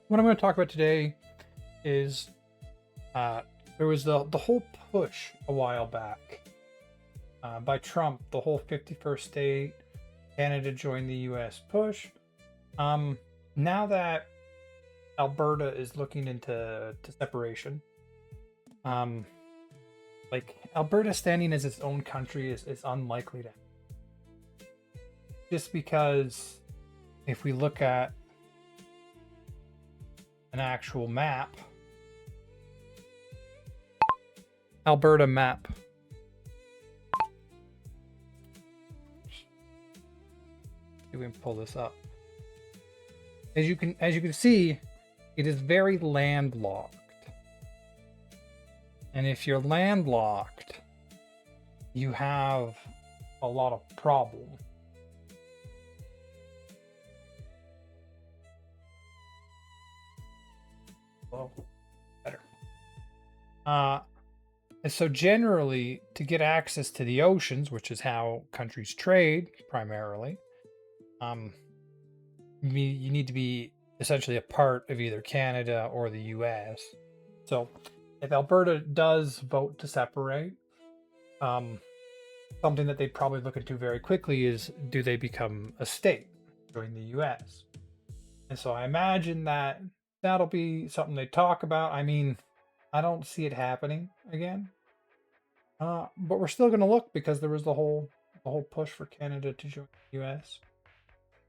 what I'm going to talk about today is there was the whole push a while back by Trump, the whole 51st state, Canada joined the U.S. push. Um, Now that Alberta is looking into separation, um, like Alberta standing as its own country is unlikely to, just because if we look at an actual map, Alberta map. We can pull this up. As you can see, it is very landlocked. And if you're landlocked, you have a lot of problems. Well, better. And so generally, to get access to the oceans, which is how countries trade primarily, you need to be essentially a part of either Canada or the US. So if Alberta does vote to separate, something that they'd probably look into very quickly is, do they become a state, join the US? And so I imagine that that'll be something they talk about. I mean, I don't see it happening again. But we're still going to look, because there was the whole push for Canada to join the US.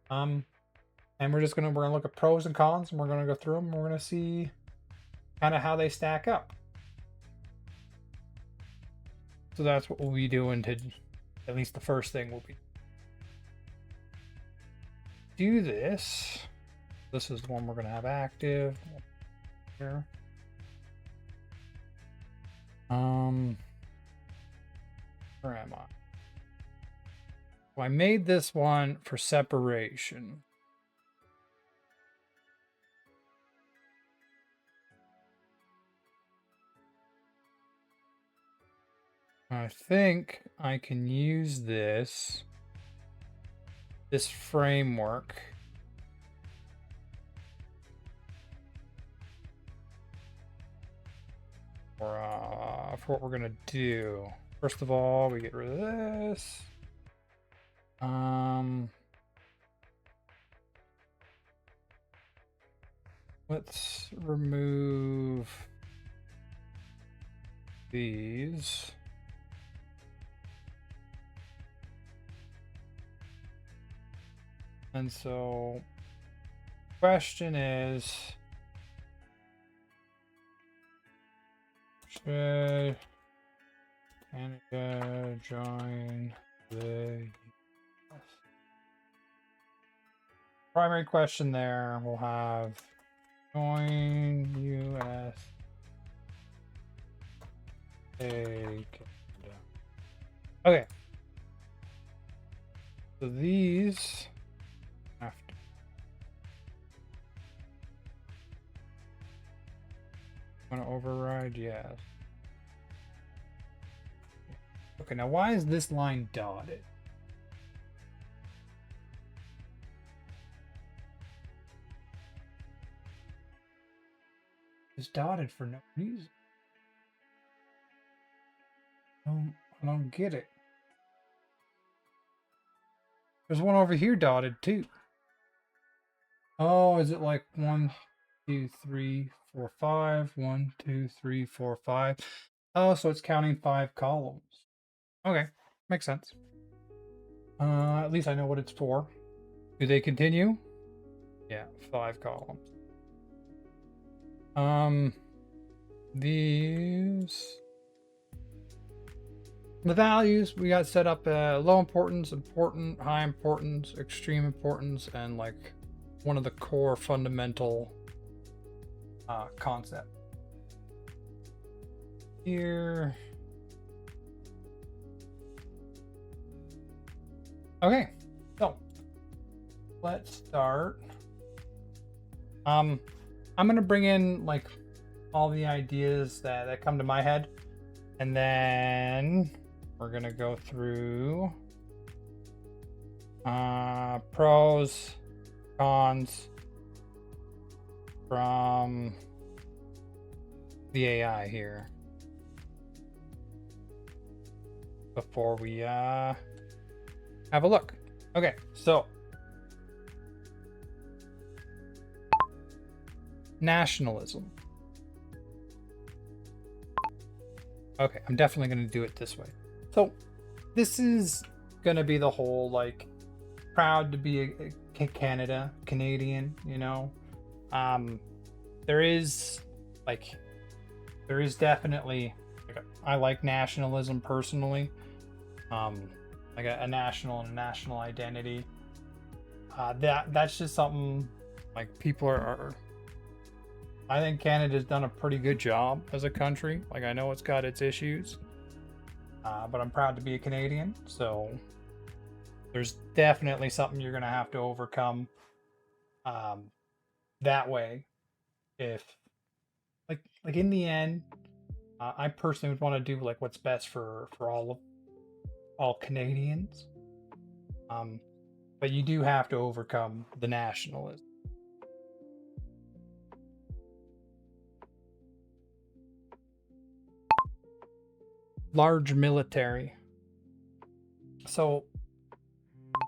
And we're going to look at pros and cons, and we're going to go through them, and we're going to see kind of how they stack up. So that's what we'll be doing. To at least the first thing will be do this. This is the one we're going to have active here. Where am I? So I made this one for separation. I think I can use this framework for what we're gonna do. First of all, we get rid of this. Let's remove these. And so, question is, should Canada join the US? Primary question there, we'll have join US. Okay. So these have to. Want to override? Yes. Okay, now why is this line dotted? It's dotted for no reason. I don't get it. There's one over here dotted too. Oh, is it like 1, 2, 3, 4, 5? 1, 2, 3, 4, 5. Oh, so it's counting 5 columns. Okay, makes sense. At least I know what it's for. Do they continue? Yeah, 5 columns. The values we got set up low importance, important, high importance, extreme importance, and like one of the core fundamental concept here. Okay, so let's start. I'm gonna bring in like all the ideas that come to my head, and then we're gonna go through pros, cons, from the AI here before we have a look. Okay, so nationalism. Okay, I'm definitely going to do it this way. So this is going to be the whole, like, proud to be a Canadian, you know. There is definitely, like, I like nationalism personally. Like a national and a national identity. That's just something, like, people are I think Canada's done a pretty good job as a country. Like, I know it's got its issues, but I'm proud to be a Canadian. So there's definitely something you're gonna have to overcome that way. If, like in the end, I personally would want to do, like, what's best for all Canadians. But you do have to overcome the nationalism. Large military. So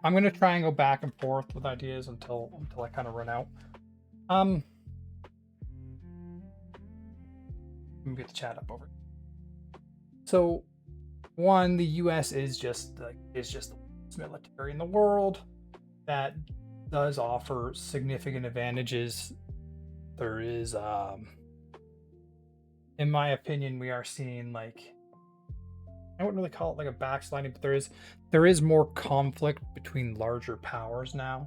I'm gonna try and go back and forth with ideas until I kind of run out. Let me get the chat up over. So, one, the U.S. is just the military in the world that does offer significant advantages. There is, in my opinion, we are seeing, like, I wouldn't really call it like a backsliding, but there is more conflict between larger powers now.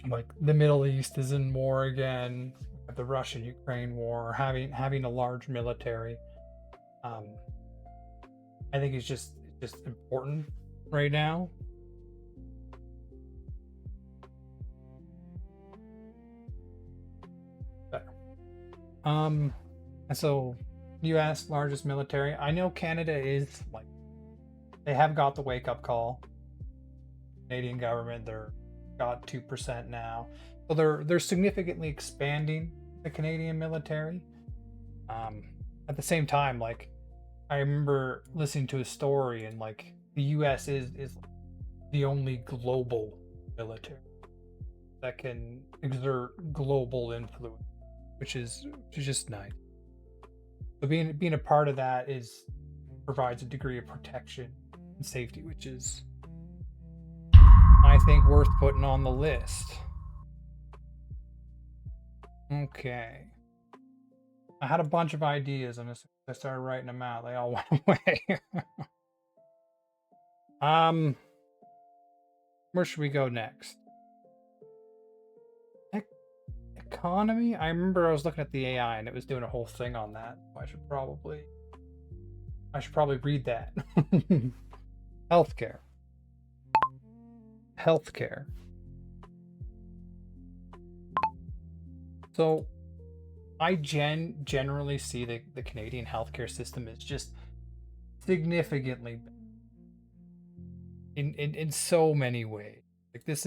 Like, the Middle East is in war again, the Russia-Ukraine war, having a large military. I think it's just important right now. Better. And so, U.S. largest military. I know Canada is, like, they have got the wake up call. Canadian government, they're got 2% now, so they're significantly expanding the Canadian military. At the same time, like, I remember listening to a story, and, like, the U.S. is the only global military that can exert global influence, which is just nice. So being a part of that provides a degree of protection and safety, which is, I think, worth putting on the list. Okay. I had a bunch of ideas, and I started writing them out. They all went away. Where should we go next? Economy? I remember I was looking at the AI and it was doing a whole thing on that. I should probably read that. Healthcare. So I generally see the Canadian healthcare system is just significantly in so many ways. Like, this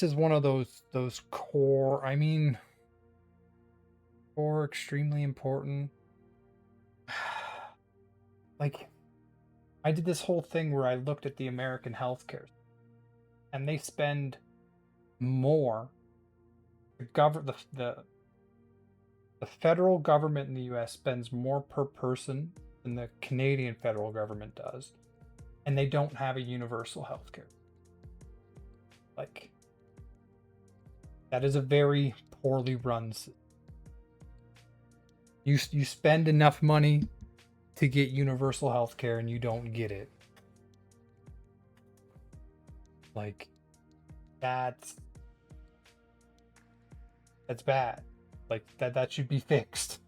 is one of those core, I mean, core, extremely important. Like, I did this whole thing where I looked at the American healthcare, and they spend more. The federal government in the U.S. spends more per person than the Canadian federal government does, and they don't have a universal healthcare. Like, that is a very poorly run system. You spend enough money to get universal healthcare, and you don't get it. Like, that's bad. Like, that should be fixed.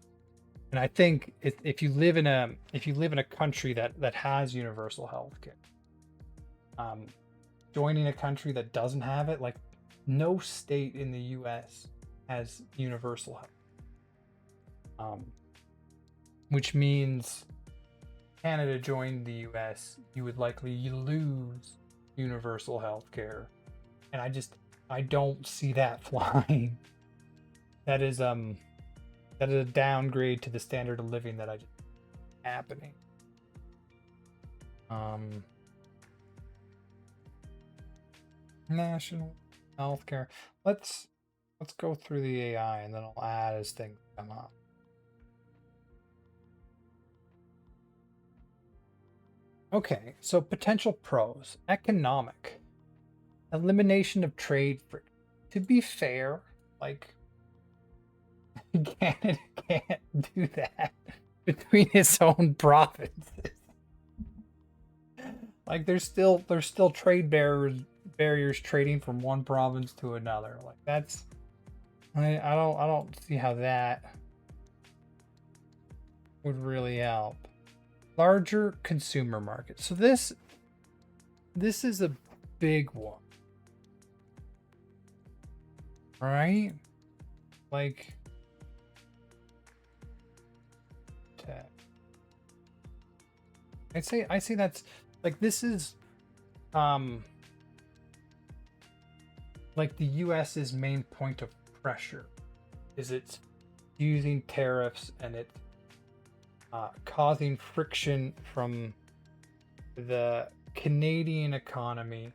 And I think if you live in a country that has universal healthcare, joining a country that doesn't have it, like, no state in the U.S. has universal health, which means Canada joined the U.S., you would likely lose universal health care, and I don't see that flying. that is a downgrade to the standard of living that I just happening. National healthcare. Let's go through the AI and then I'll add as things come up. Okay, so potential pros. Economic. Elimination of trade friction. To be fair, like Canada can't do that between its own provinces. Like there's still trade barriers trading from one province to another. Like that's I don't see how that would really help. Larger consumer market. So this is a big one. Right? Like I say that's like this is like the US's main point of pressure is it's using tariffs and it's causing friction from the Canadian economy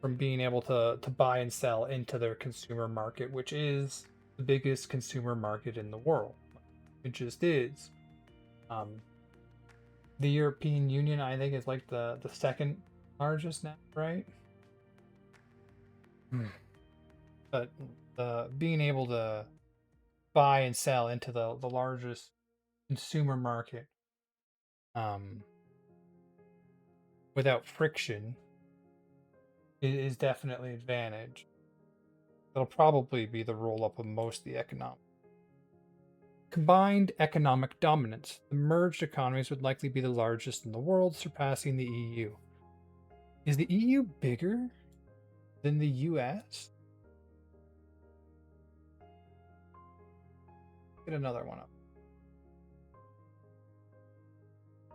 from being able to buy and sell into their consumer market, which is the biggest consumer market in the world. It just is. The European Union, I think, is like the second largest now, right? But being able to buy and sell into the largest consumer market without friction is definitely an advantage. That'll probably be the roll up of most of the economic. Combined economic dominance. The merged economies would likely be the largest in the world, surpassing the EU. Is the EU bigger than the US? Get another one up.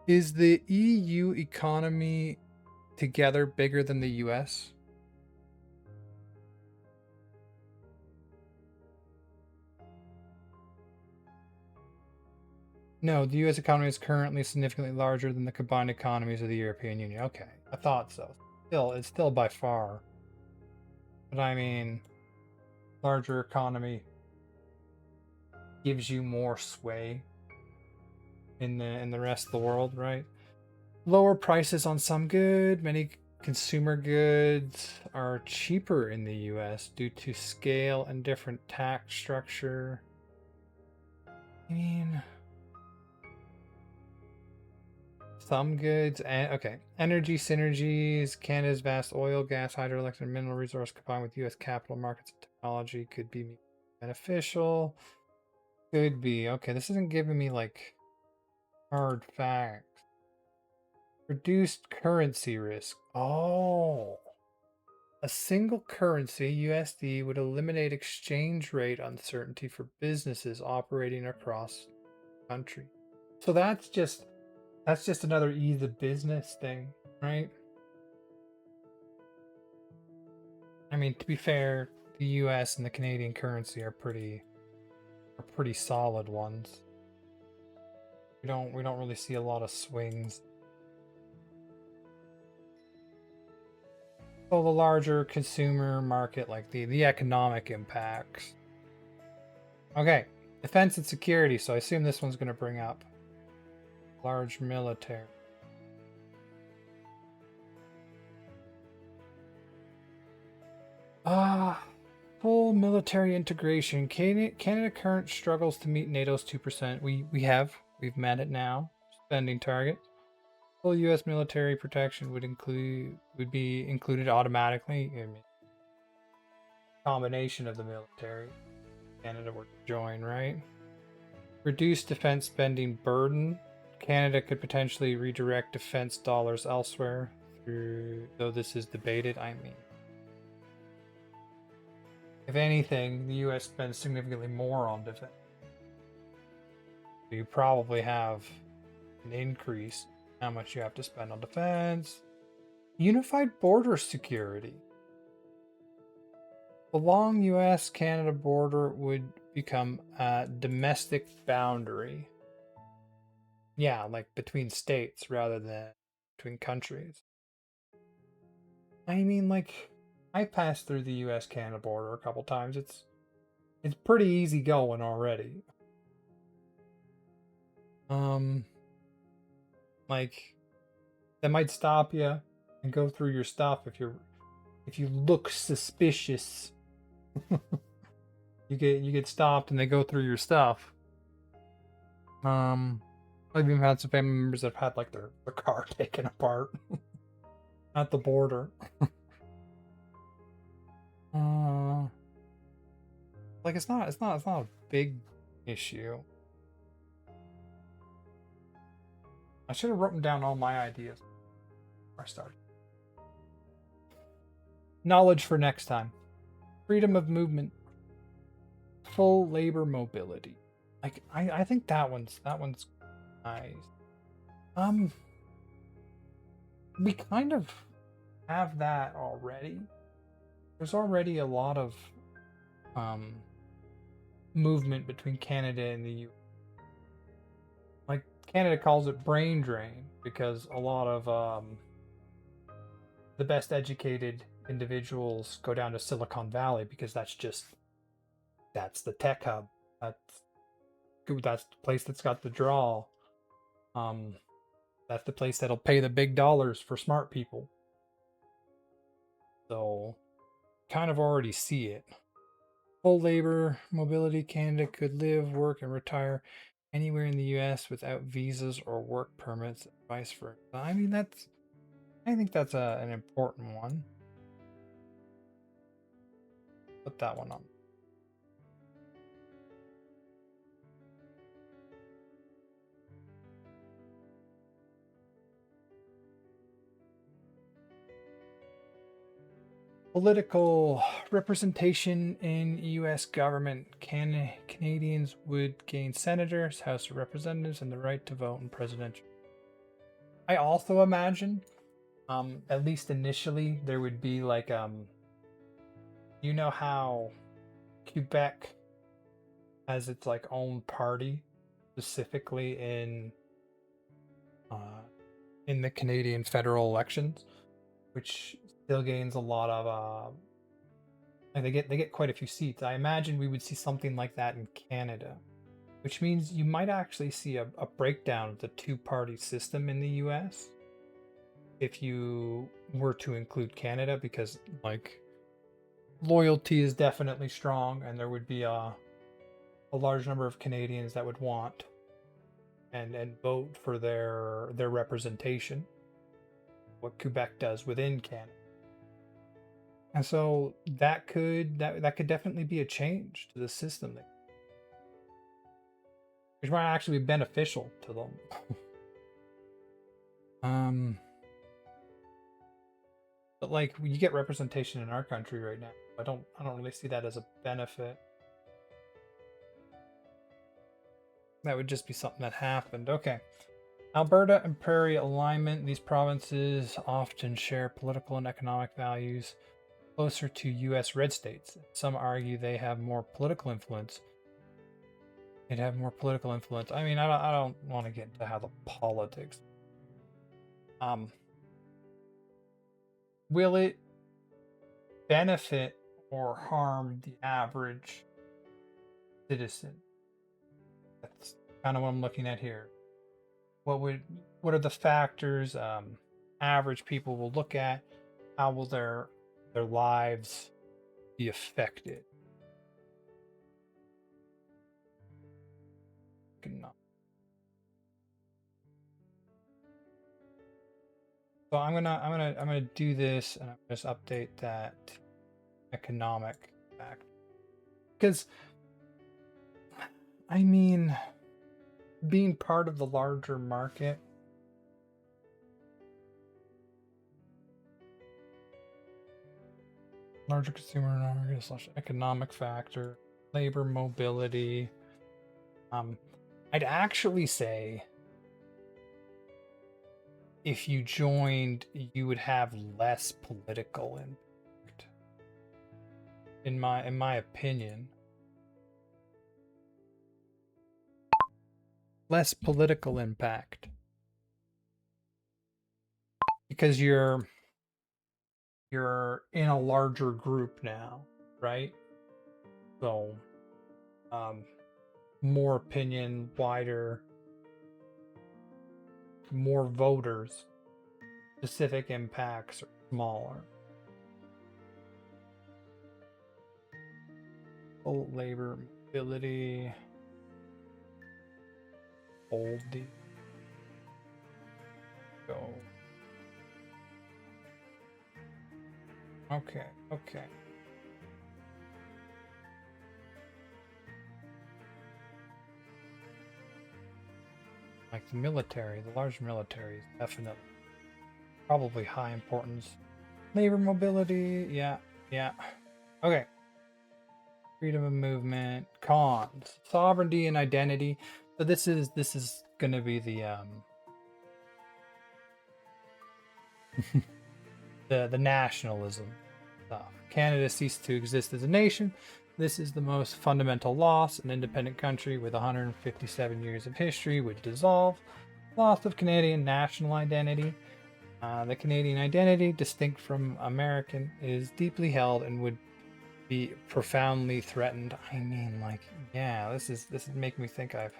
Is the EU economy together bigger than the US? No, the US economy is currently significantly larger than the combined economies of the European Union. Okay, I thought so. It's still by far. But I mean, larger economy gives you more sway in the rest of the world, right? Lower prices on some good. Many consumer goods are cheaper in the US due to scale and different tax structure. I mean, some goods and okay, energy synergies. Canada's vast oil, gas, hydroelectric, and mineral resource combined with U.S. capital markets and technology could be beneficial. Could be okay. This isn't giving me like hard facts. Reduced currency risk. Oh, a single currency USD would eliminate exchange rate uncertainty for businesses operating across the country. So that's just another ease of business thing, right? I mean, to be fair, the US and the Canadian currency are pretty solid ones. We don't really see a lot of swings. So the larger consumer market, like the economic impacts. Okay, defense and security. So I assume this one's going to bring up large military. Full military integration. Canada current struggles to meet NATO's 2%. We've met it now. Spending target. Full U.S. military protection would be included automatically. I mean, combination of the military. Canada would join, right? Reduce defense spending burden. Canada could potentially redirect defense dollars elsewhere through, though this is debated, I mean. If anything, the US spends significantly more on defense. You probably have an increase in how much you have to spend on defense. Unified border security. The long US Canada border would become a domestic boundary. Yeah, like between states rather than between countries. I mean, like, I passed through the US Canada border a couple times. It's pretty easy going already. Um, like, they might stop you and go through your stuff if you look suspicious. You get stopped and they go through your stuff. I've even had some family members that have had like their car taken apart at the border. uh, like it's not a big issue. I should have written down all my ideas before I started. Knowledge for next time. Freedom of movement. Full labor mobility. Like I think that one's nice. Um we kind of have that already. There's already a lot of um movement between Canada and the U. Like Canada calls it brain drain because a lot of the best educated individuals go down to Silicon Valley because that's the tech hub. That's the place that's got the draw. Um, that's the place that'll pay the big dollars for smart people. So, kind of already see it. Full labor mobility, Canada could live, work, and retire anywhere in the U.S. without visas or work permits, vice versa. I mean, I think that's an important one. Put that one on. Political representation in U.S. government. Canadians would gain senators, House of Representatives, and the right to vote in presidential. I also imagine, at least initially, there would be like, you know how Quebec has its like own party, specifically in the Canadian federal elections, which still gains a lot of like they get quite a few seats. I imagine we would see something like that in Canada, which means you might actually see a breakdown of the two-party system in the US if you were to include Canada, because like loyalty is definitely strong and there would be a large number of Canadians that would want and vote for their representation, what Quebec does within Canada. And so that could definitely be a change to the system, which might actually be beneficial to them. But like you get representation in our country right now. I don't really see that as a benefit. That would just be something that happened. Okay. Alberta and Prairie alignment. These provinces often share political and economic values closer to U.S. red states. Some argue they have more political influence. They'd have more political influence. I mean, I don't want to get into how the politics. Will it benefit or harm the average citizen? That's kind of what I'm looking at here. What are the factors average people will look at? How will their lives be affected? So I'm gonna do this and I'm just update that economic fact, because I mean, being part of the larger market, larger consumer market / economic factor, labor mobility. I'd actually say if you joined, you would have less political impact. in my opinion. Less political impact because you're in a larger group now, right? So, um, more opinion, wider, more voters. Specific impacts are smaller. Full labor mobility. Hold the go. Okay, okay. Like the military, the large military is definitely probably high importance. Labor mobility, yeah, yeah. Okay. Freedom of movement, cons, sovereignty and identity. So this is gonna be the the nationalism stuff. Canada ceased to exist as a nation. This is the most fundamental loss. An independent country with 157 years of history would dissolve. Loss of Canadian national identity. The Canadian identity, distinct from American, is deeply held and would be profoundly threatened. I mean, like, yeah, this is making me think I've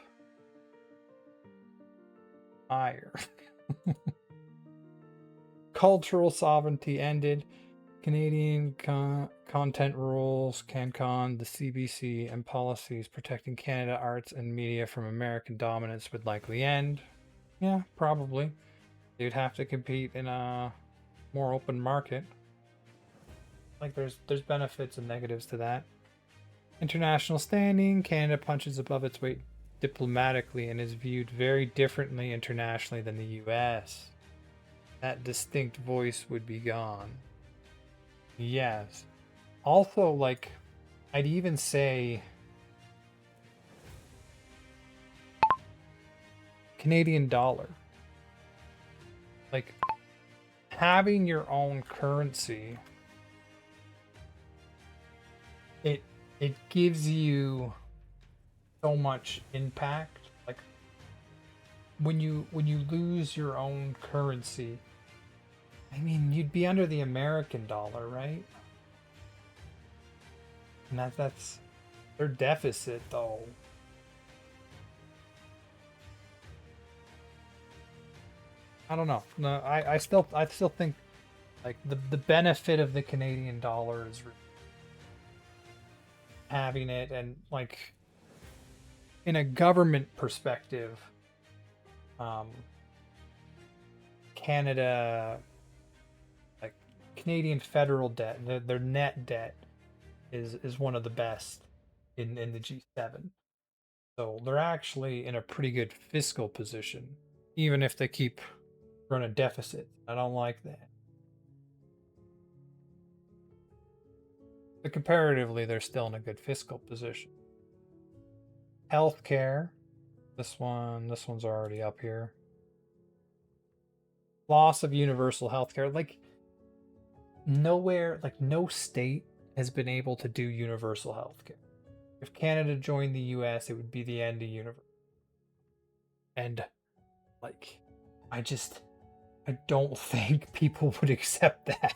fire. Cultural sovereignty ended. Canadian content rules, CanCon, the CBC, and policies protecting Canada arts and media from American dominance would likely end. Yeah, probably. You'd have to compete in a more open market. Like there's benefits and negatives to that. International standing, Canada punches above its weight diplomatically and is viewed very differently internationally than the US. That distinct voice would be gone. Yes. Also, like, I'd even say Canadian dollar. Like, having your own currency, it gives you so much impact. Like, when you lose your own currency, I mean, you'd be under the American dollar, right? And that's their deficit, though. I don't know. No, I still think like the benefit of the Canadian dollar is having it, and like in a government perspective, um, Canada, like Canadian federal debt, their net debt is one of the best in the G7. So they're actually in a pretty good fiscal position, even if they keep running a deficit. I don't like that. But comparatively, they're still in a good fiscal position. Healthcare. This one's already up here. Loss of universal healthcare. Like nowhere, like no state has been able to do universal healthcare. If Canada joined the US, it would be the end of universal. And like I don't think people would accept that.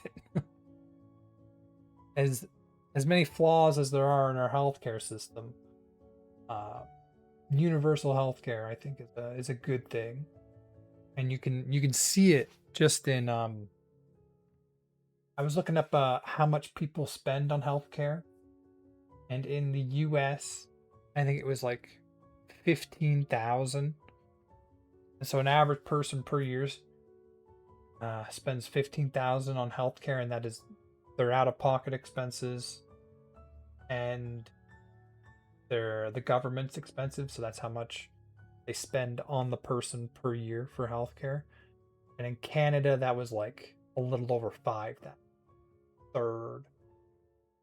As many flaws as there are in our healthcare system, uh, universal healthcare I think is a good thing, and you can see it just in I was looking up how much people spend on healthcare, and in the U.S. I think it was like 15,000. And so an average person per year spends 15,000 on healthcare, and that is their out-of-pocket expenses, and the government's expensive, so that's how much they spend on the person per year for healthcare. And in Canada, that was like a little over 5,000, third.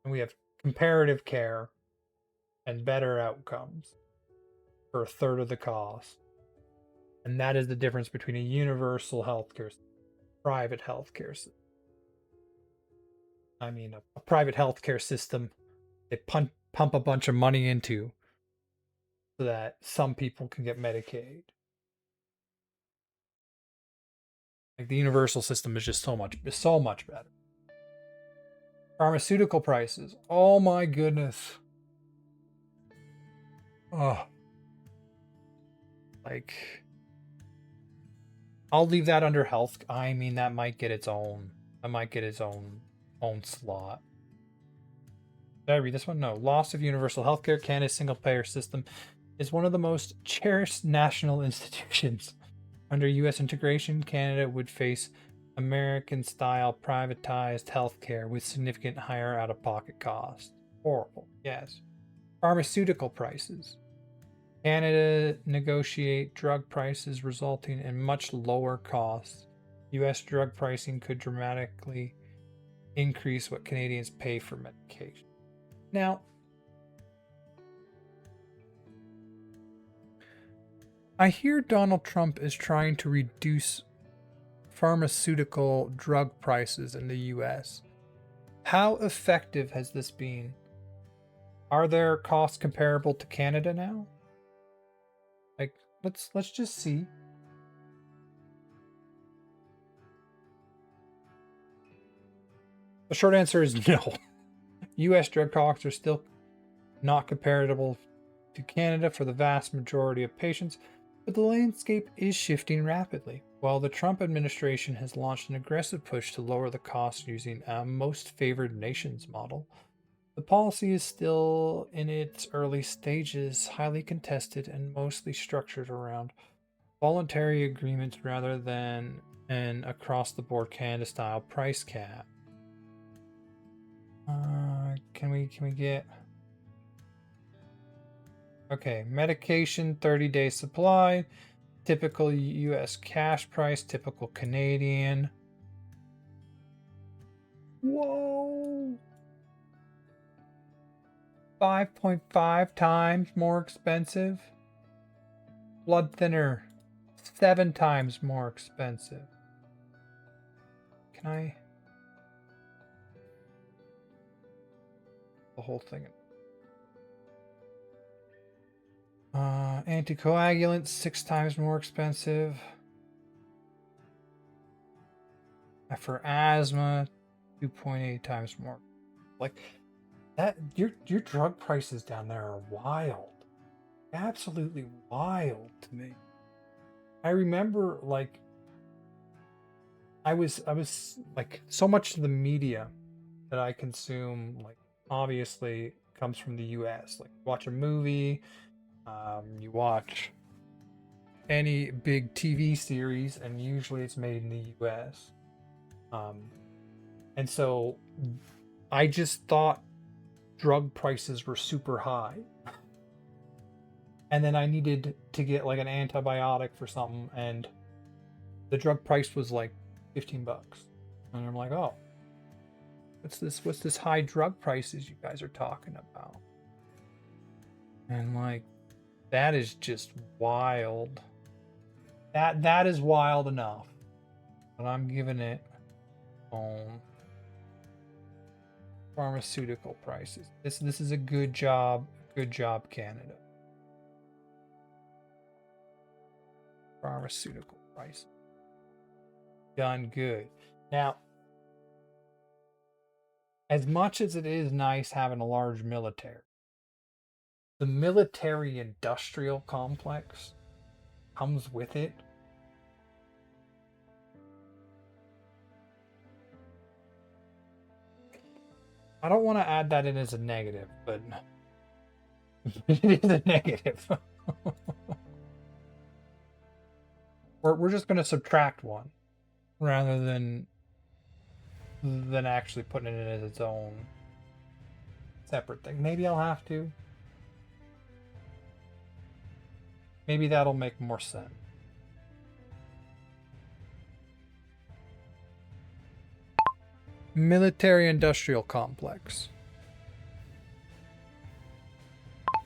And we have comparative care and better outcomes for a third of the cost. And that is the difference between a universal healthcare, private healthcare. I mean, a private healthcare system they pump a bunch of money into so that some people can get Medicaid. Like the universal system is just so much better. Pharmaceutical prices. Oh my goodness. Oh, like I'll leave that under health. I mean, that might get its own. That might get its own slot. Did I read this one? No. Loss of universal healthcare. Canada's single-payer system is one of the most cherished national institutions. Under U.S. integration, Canada would face American-style privatized healthcare with significant higher out-of-pocket costs. Horrible. Yes. Pharmaceutical prices. Canada negotiate drug prices resulting in much lower costs. U.S. drug pricing could dramatically increase what Canadians pay for medication. Now, I hear Donald Trump is trying to reduce pharmaceutical drug prices in the US. How effective has this been? Are their costs comparable to Canada now? Like, let's just see. The short answer is no. US drug costs are still not comparable to Canada for the vast majority of patients, but the landscape is shifting rapidly. While the Trump administration has launched an aggressive push to lower the cost using a most favored nations model, the policy is still in its early stages, highly contested, and mostly structured around voluntary agreements rather than an across-the-board Canada-style price cap. Can we get... Okay, medication, 30-day supply, typical US cash price, typical Canadian. Whoa! 5.5 times more expensive. Blood thinner, 7 times more expensive. Can I... The whole thing. Anticoagulants, 6 times more expensive. For asthma, 2.8 times more. Like that, your drug prices down there are wild, absolutely wild to me. I remember, like, I was like, so much of the media that I consume, like, obviously comes from the U.S. Like, watch a movie. You watch any big TV series, and usually it's made in the US. And so I just thought drug prices were super high. And then I needed to get like an antibiotic for something, and the drug price was like $15. And I'm like, oh, what's this high drug prices you guys are talking about? And like, that is just wild. That is wild enough. But I'm giving it on pharmaceutical prices. This is a good job, Canada. Pharmaceutical prices. Done good. Now, as much as it is nice having a large military, the military industrial complex comes with it. I don't want to add that in as a negative, but it is a negative. We're just going to subtract one rather than actually putting it in as its own separate thing. Maybe I'll have to. Maybe that'll make more sense. Military industrial complex.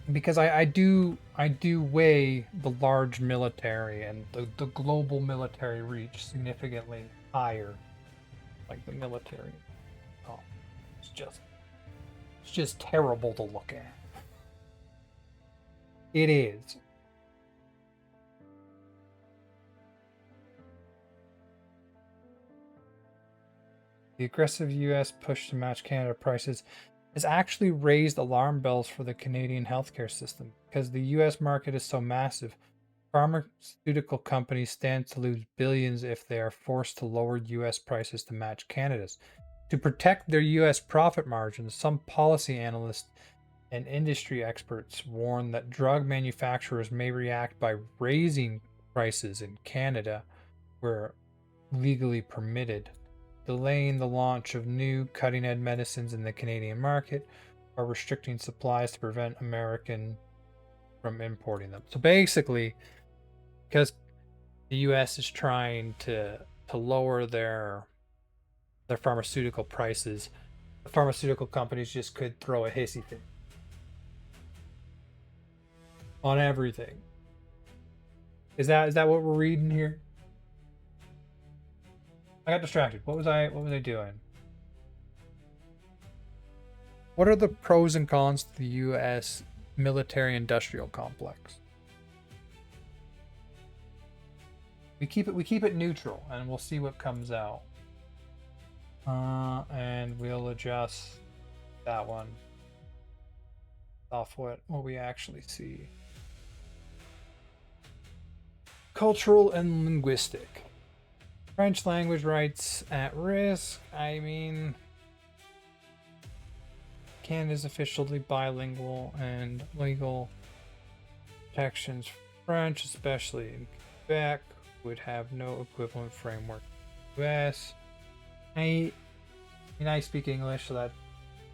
Because I do weigh the large military and the global military reach significantly higher, like the military. Oh, it's It's just terrible to look at. It is. The aggressive US push to match Canada prices has actually raised alarm bells for the Canadian healthcare system. Because the US market is so massive, pharmaceutical companies stand to lose billions if they are forced to lower US prices to match Canada's. To protect their US profit margins, some policy analysts and industry experts warn that drug manufacturers may react by raising prices in Canada where legally permitted, delaying the launch of new cutting edge medicines in the Canadian market, or restricting supplies to prevent American from importing them. So basically, because the US is trying to lower their pharmaceutical prices, the pharmaceutical companies just could throw a hissy fit on everything. Is that what we're reading here? I got distracted. What was I doing? What are the pros and cons to the US military industrial complex? We keep it neutral and we'll see what comes out. And we'll adjust that one off what we actually see. Cultural and linguistic. French language rights at risk. I mean, Canada's officially bilingual and legal protections for French, especially in Quebec, would have no equivalent framework in the US. I speak English, so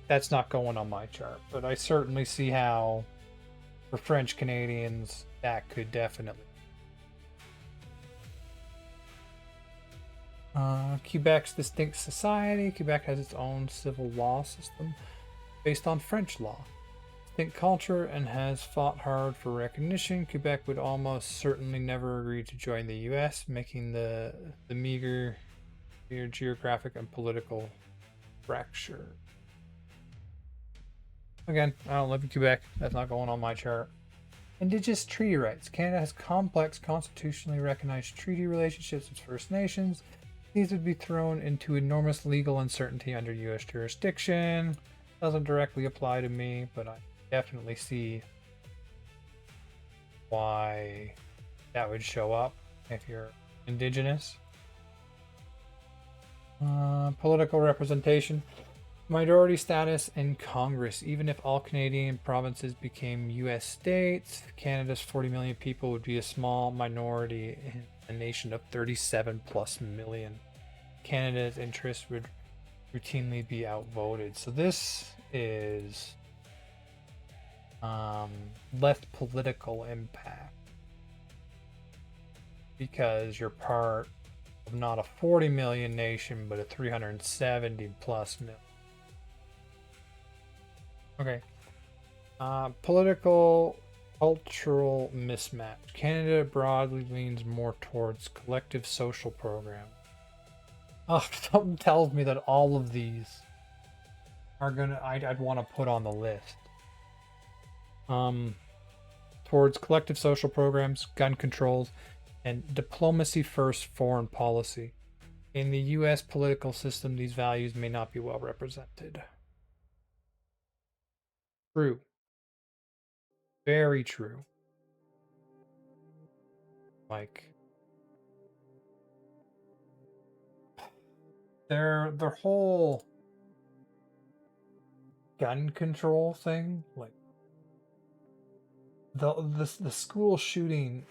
that's not going on my chart, but I certainly see how for French Canadians that could definitely. Quebec's distinct society. Quebec has its own civil law system based on French law. Distinct culture and has fought hard for recognition. Quebec would almost certainly never agree to join the US, making the meager geographic and political fracture. Again, I don't live in Quebec. That's not going on my chart. Indigenous treaty rights. Canada has complex, constitutionally recognized treaty relationships with First Nations. These would be thrown into enormous legal uncertainty under U.S. jurisdiction. Doesn't directly apply to me, but I definitely see why that would show up if you're Indigenous. Political representation. Minority status in Congress. Even if all Canadian provinces became U.S. states, Canada's 40 million people would be a small minority in a nation of 37 plus million. Canada's interests would routinely be outvoted. So this is less political impact because you're part of not a 40 million nation, but a 370 plus million. Okay. Political cultural mismatch. Canada broadly leans more towards collective social programs. Oh, something tells me that all of these are I'd want to put on the list. Towards collective social programs, gun controls, and diplomacy first foreign policy. In the US political system, these values may not be well represented. True. Very true. Like their whole gun control thing, like the school shooting.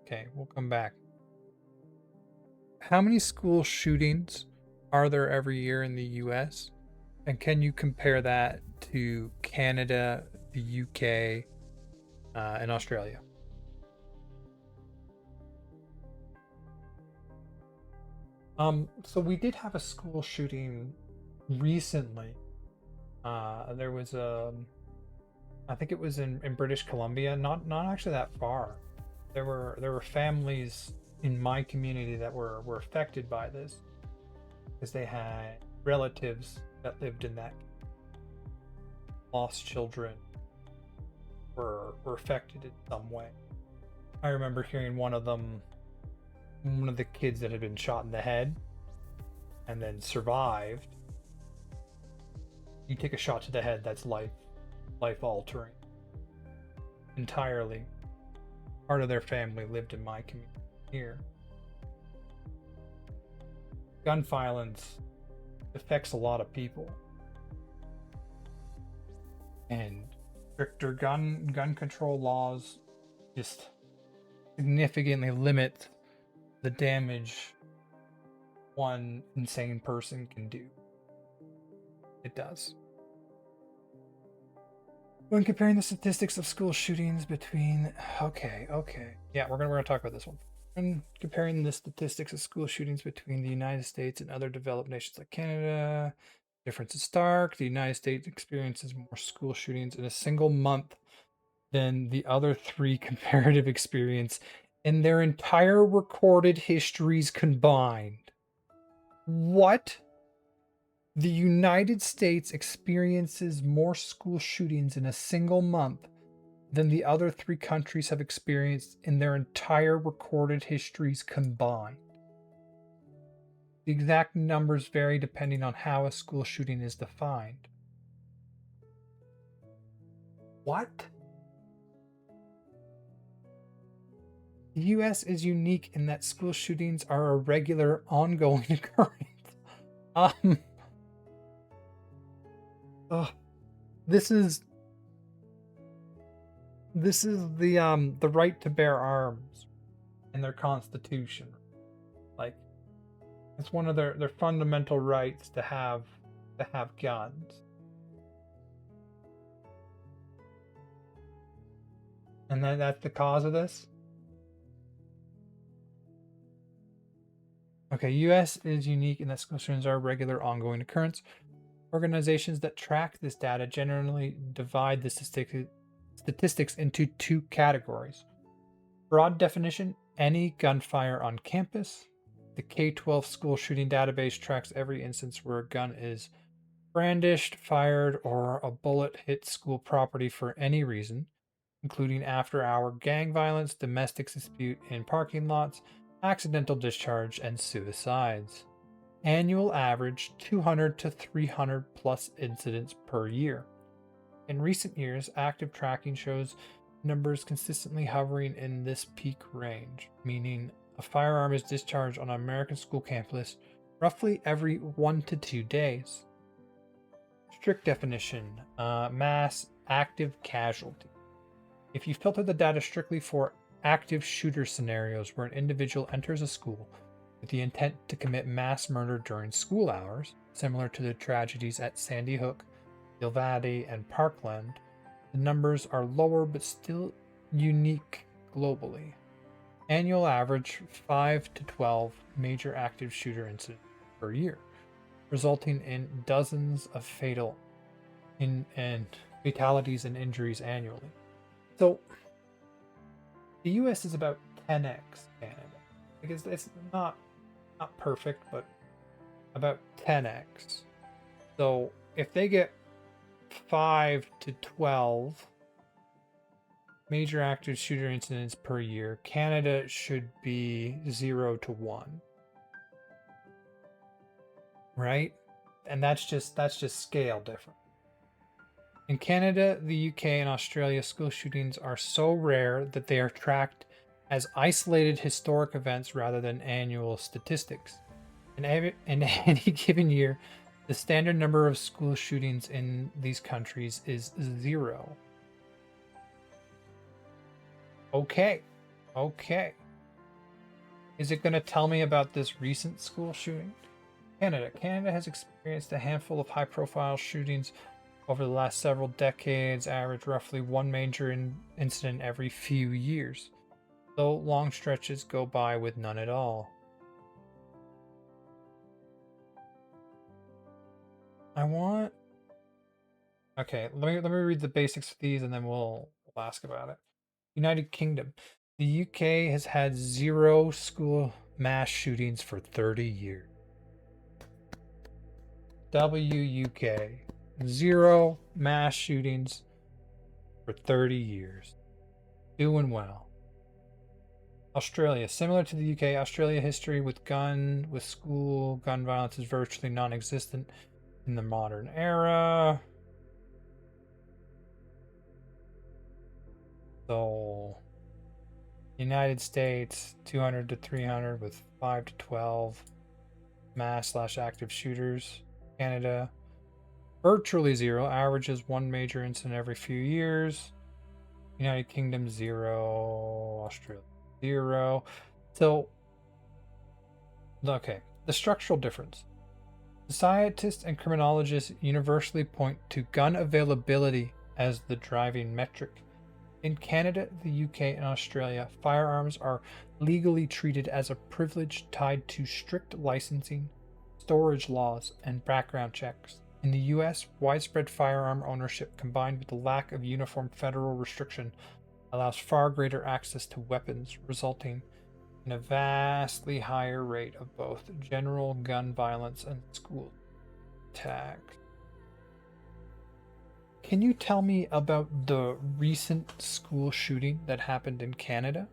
Okay, we'll come back. How many school shootings are there every year in the US? And can you compare that to Canada, the UK, and Australia? So we did have a school shooting recently. There was I think it was in British Columbia, not actually that far. There were families in my community that were affected by this because they had relatives that lived in that, lost children, were affected in some way. I remember hearing one of the kids that had been shot in the head and then survived. You take a shot to the head, that's life altering entirely. Part of their family lived in my community here. Gun violence affects a lot of people, and stricter gun control laws just significantly limit the damage one insane person can do. It does. When comparing the statistics of school shootings between okay. Yeah, we're gonna talk about this one. When comparing the statistics of school shootings between the United States and other developed nations like Canada, difference is stark. The United States experiences more school shootings in a single month than the other three comparative experience in their entire recorded histories combined. What? The United States experiences more school shootings in a single month than the other three countries have experienced in their entire recorded histories combined. The exact numbers vary depending on how a school shooting is defined. What? The US is unique in that school shootings are a regular, ongoing occurrence. This is the right to bear arms in their constitution. Like, it's one of their fundamental rights to have guns. And that's the cause of this? Okay, US is unique in that school shootings are a regular, ongoing occurrence. Organizations that track this data generally divide the statistics into two categories. Broad definition, any gunfire on campus. The K-12 school shooting database tracks every instance where a gun is brandished, fired, or a bullet hit school property for any reason, including after-hour gang violence, domestic dispute in parking lots, accidental discharge, and suicides. Annual average 200 to 300 plus incidents per year. In recent years, active tracking shows numbers consistently hovering in this peak range, meaning a firearm is discharged on an American school campus roughly every 1 to 2 days. Strict definition, mass active casualty. If you filter the data strictly for active shooter scenarios where an individual enters a school with the intent to commit mass murder during school hours, similar to the tragedies at Sandy Hook, Uvalde, and Parkland, the numbers are lower but still unique globally. Annual average 5 to 12 major active shooter incidents per year, resulting in dozens of fatalities and injuries annually. So the US is about 10x Canada. Because it's not perfect, but about 10x. So if they get 5 to 12 major active shooter incidents per year, Canada should be 0 to 1. Right? And that's just scale different. In Canada, the UK, and Australia, school shootings are so rare that they are tracked as isolated historic events rather than annual statistics. In any given year, the standard number of school shootings in these countries is 0. Okay. Is it going to tell me about this recent school shooting? Canada has experienced a handful of high-profile shootings over the last several decades, average roughly one major incident every few years, though long stretches go by with none at all. Okay, let me read the basics of these and then we'll ask about it. United Kingdom. The UK has had 0 school mass shootings for 30 years. WUK. 0 mass shootings for 30 years. Doing well. Australia. Similar to the UK, Australia history with school gun violence is virtually non-existent in the modern era. So, United States, 200 to 300 with 5 to 12 mass/active shooters. Canada, virtually 0, averages 1 major incident every few years. United Kingdom, 0. Australia, 0. So, okay, the structural difference. Scientists and criminologists universally point to gun availability as the driving metric. In Canada, the UK, and Australia, firearms are legally treated as a privilege tied to strict licensing, storage laws, and background checks. In the US, widespread firearm ownership combined with the lack of uniform federal restriction allows far greater access to weapons, resulting in a vastly higher rate of both general gun violence and school attacks. Can you tell me about the recent school shooting that happened in Canada?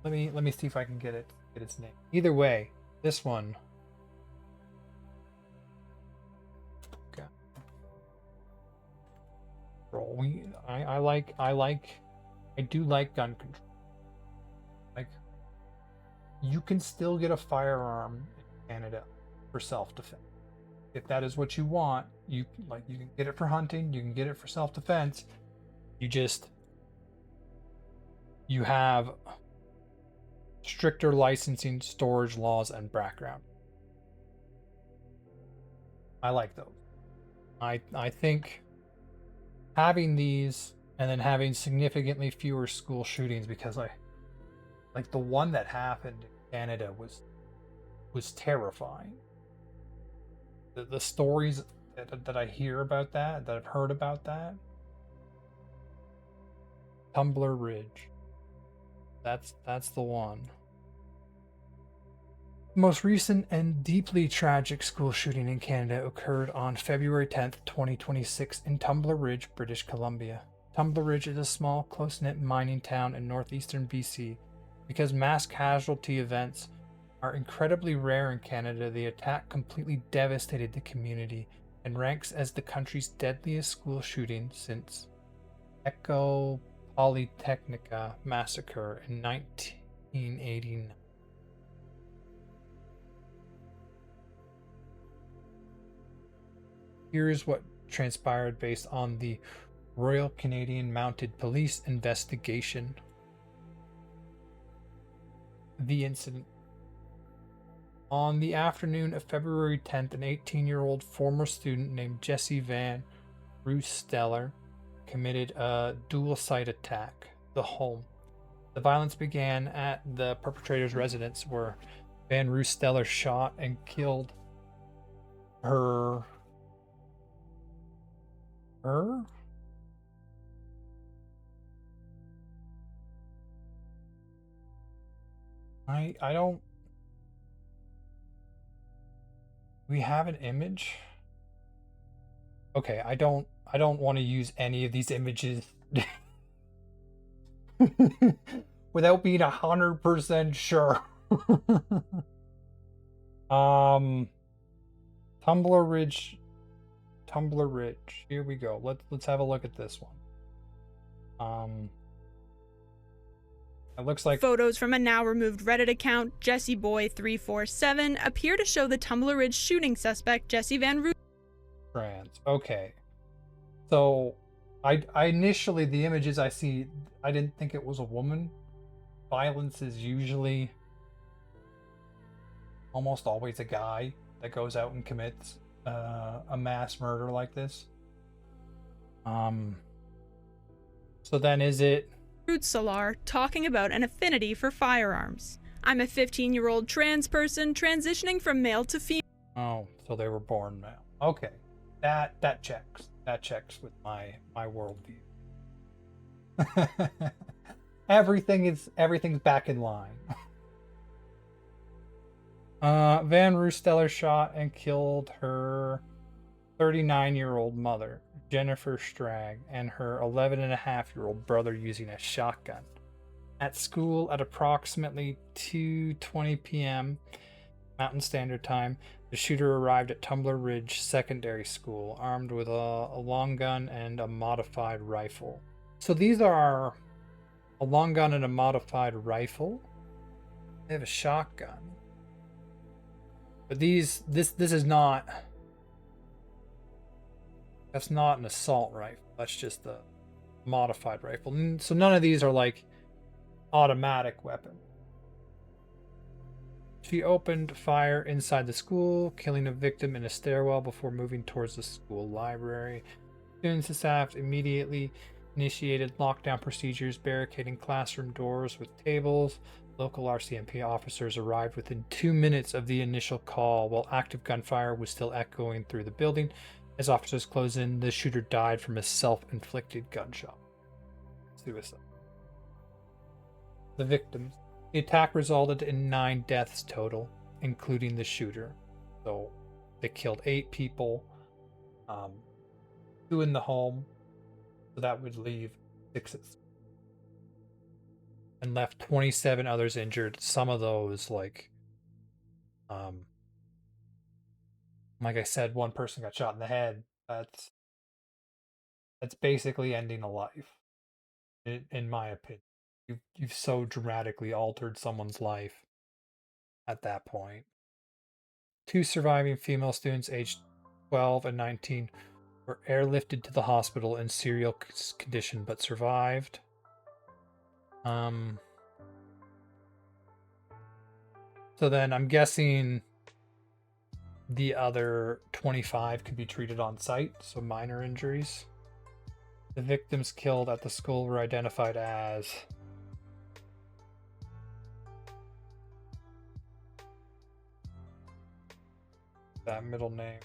Let me see if I can get its name. Either way, this one. Okay. I do like gun control. Like, you can still get a firearm in Canada for self-defense. If that is what you want, you can get it for hunting, you can get it for self-defense. You have stricter licensing, storage laws, and background. I like those. I think having these and then having significantly fewer school shootings, because like the one that happened in Canada was terrifying. The stories that I hear about that I've heard about that. Tumbler Ridge. That's the one. The most recent and deeply tragic school shooting in Canada occurred on February 10th, 2026 in Tumbler Ridge, British Columbia. Tumbler Ridge is a small, close-knit mining town in northeastern BC. Because mass casualty events are incredibly rare in Canada, the attack completely devastated the community and ranks as the country's deadliest school shooting since Echo Polytechnica massacre in 1989. Here's what transpired based on the Royal Canadian Mounted Police investigation. The incident. On the afternoon of February 10th, an 18-year-old former student named Jesse Van Roosteller committed a dual-site attack, the home. The violence began at the perpetrator's residence, where Van Roosteller shot and killed her. I don't. We have an image. Okay, I don't want to use any of these images without being 100% sure. Tumbler Ridge. Here we go. Let's have a look at this one. It looks like photos from a now removed Reddit account, JesseBoy347, appear to show the Tumbler Ridge shooting suspect Jesse Van Roosteller. Trans. Okay. So, I initially, the images I see, I didn't think it was a woman. Violence is usually almost always a guy that goes out and commits a mass murder like this. So then is it Roosteller talking about an affinity for firearms. I'm a 15-year-old trans person transitioning from male to female. Oh, so they were born male. Okay. That checks. That checks with my worldview. Everything's back in line. Van Roosteller shot and killed her 39-year-old mother, Jennifer Strag, and her 11-and-a-half-year-old brother using a shotgun. At school at approximately 2:20 p.m. Mountain Standard Time, the shooter arrived at Tumbler Ridge Secondary School armed with a long gun and a modified rifle. So these are a long gun and a modified rifle. They have a shotgun. But this is not. That's not an assault rifle. That's just a modified rifle. So none of these are like automatic weapons. She opened fire inside the school, killing a victim in a stairwell before moving towards the school library. Students and staff immediately initiated lockdown procedures, barricading classroom doors with tables. Local RCMP officers arrived within 2 minutes of the initial call, while active gunfire was still echoing through the building. As officers closed in, the shooter died from a self-inflicted gunshot. Suicide. The victims. The attack resulted in 9 deaths total, including the shooter. So they killed 8 people, 2 in the home, so that would leave 6 at school, and left 27 others injured. Some of those, like I said, one person got shot in the head. That's basically ending a life, in my opinion. You've so dramatically altered someone's life at that point. 2 surviving female students aged 12 and 19 were airlifted to the hospital in serious condition but survived. So then I'm guessing the other 25 could be treated on site, so minor injuries. The victims killed at the school were identified as that middle name.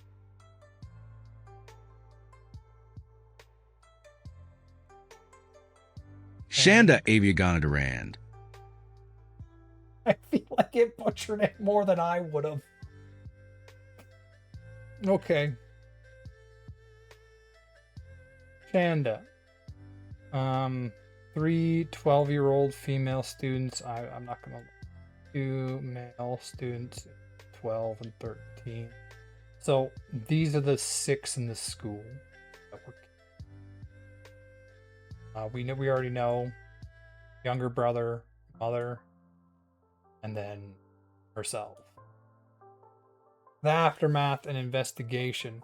Shanda Aviagana Durand. I feel like it butchered it more than I would have. Okay. Shanda. 3 12-year-old female students. I'm not gonna. 2 male students, 12 and 13. So these are the 6 in the school that were. We already know. Younger brother, mother, and then herself. The aftermath and investigation.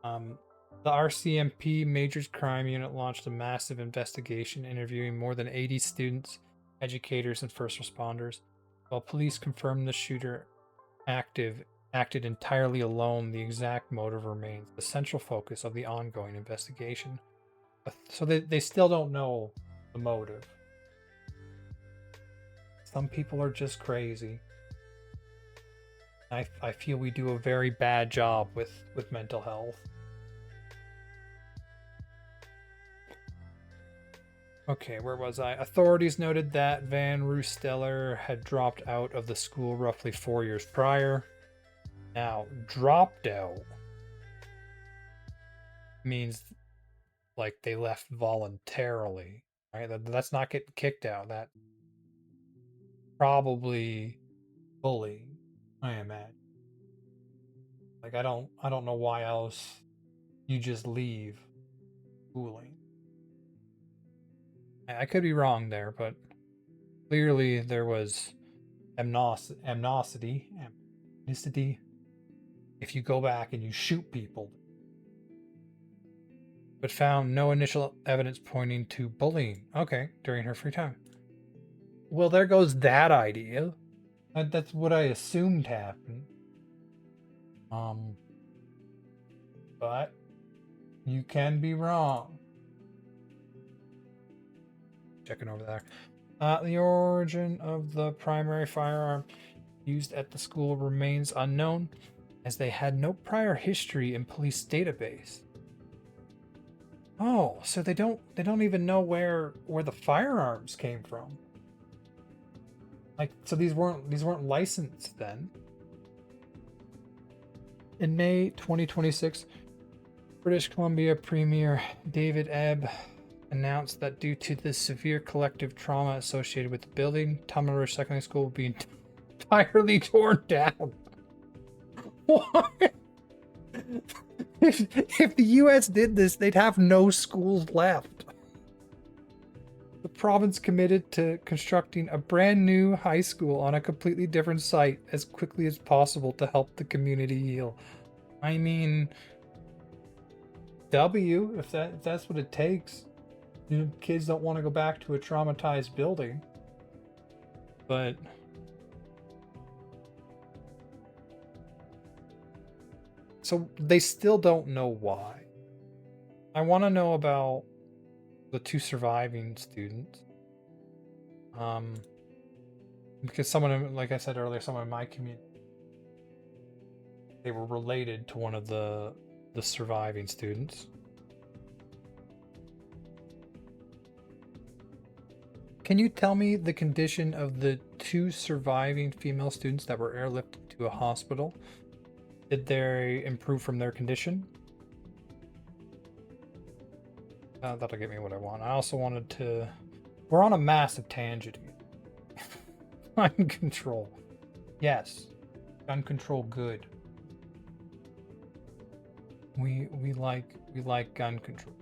The RCMP Majors Crime Unit launched a massive investigation, interviewing more than 80 students, educators, and first responders. While police confirmed the shooter acted entirely alone, the exact motive remains the central focus of the ongoing investigation. So they still don't know the motive. Some people are just crazy. I feel we do a very bad job with mental health. Okay, where was I? Authorities noted that Van Roosteller had dropped out of the school roughly 4 years prior. Now, dropped out means like they left voluntarily, right? That's not getting kicked out. That probably bullying, I imagine. Like I don't know why else you just leave schooling. I could be wrong there, but clearly there was amnosity if you go back and you shoot people, but found no initial evidence pointing to bullying. Okay, during her free time. Well, there goes that idea. That's what I assumed happened. But you can be wrong. Checking over there. The origin of the primary firearm used at the school remains unknown, as they had no prior history in police database. Oh, so they don't even know where the firearms came from. Like, so these weren't licensed then. In May 2026, British Columbia Premier David Ebb announced that due to the severe collective trauma associated with the building, Tummel Ridge Secondary School will be entirely torn down. Why? If the US did this, they'd have no schools left. The province committed to constructing a brand new high school on a completely different site as quickly as possible to help the community heal. I mean, if that's what it takes. You know, kids don't want to go back to a traumatized building. But so they still don't know why. I want to know about the 2 surviving students. Because someone, like I said earlier, someone in my community, they were related to one of the surviving students. Can you tell me the condition of the 2 surviving female students that were airlifted to a hospital? Did they improve from their condition? That'll get me what I want. I also wanted to... We're on a massive tangent here. Gun control. Yes. Gun control good. We like gun control.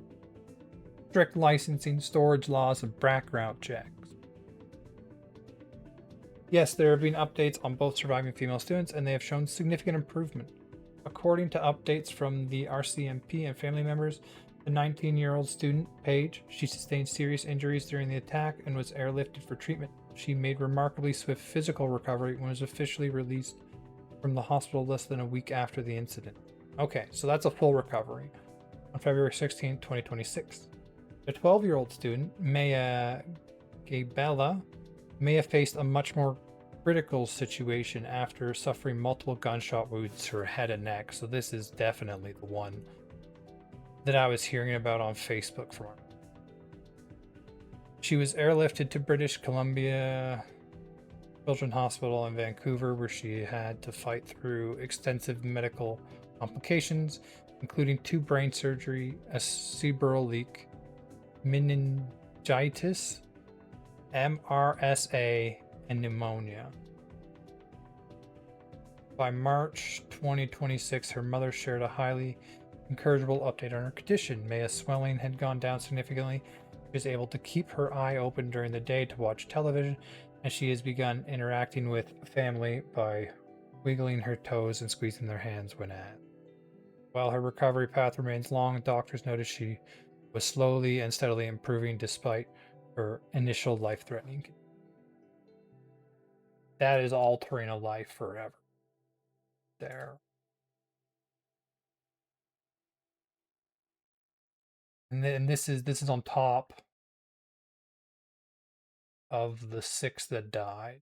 Strict licensing, storage laws, and background checks. Yes, there have been updates on both surviving female students, and they have shown significant improvement. According to updates from the RCMP and family members, the 19-year-old student, Paige, she sustained serious injuries during the attack and was airlifted for treatment. She made remarkably swift physical recovery and was officially released from the hospital less than a week after the incident. Okay, so that's a full recovery. On February 16, 2026. The 12-year-old student, Maya Gabella, may have faced a much more critical situation after suffering multiple gunshot wounds to her head and neck. So this is definitely the one that I was hearing about on Facebook from her. She was airlifted to British Columbia Children's Hospital in Vancouver, where she had to fight through extensive medical complications, including 2 brain surgery, a cerebral leak, meningitis, MRSA, and pneumonia. By March 2026, her mother shared a highly encourageable update on her condition. Maya's swelling had gone down significantly. She was able to keep her eye open during the day to watch television, and she has begun interacting with family by wiggling her toes and squeezing their hands when asked. While her recovery path remains long, doctors noted she was slowly and steadily improving despite her initial life-threatening. That is altering a life forever. There. And then this is on top of the 6 that died.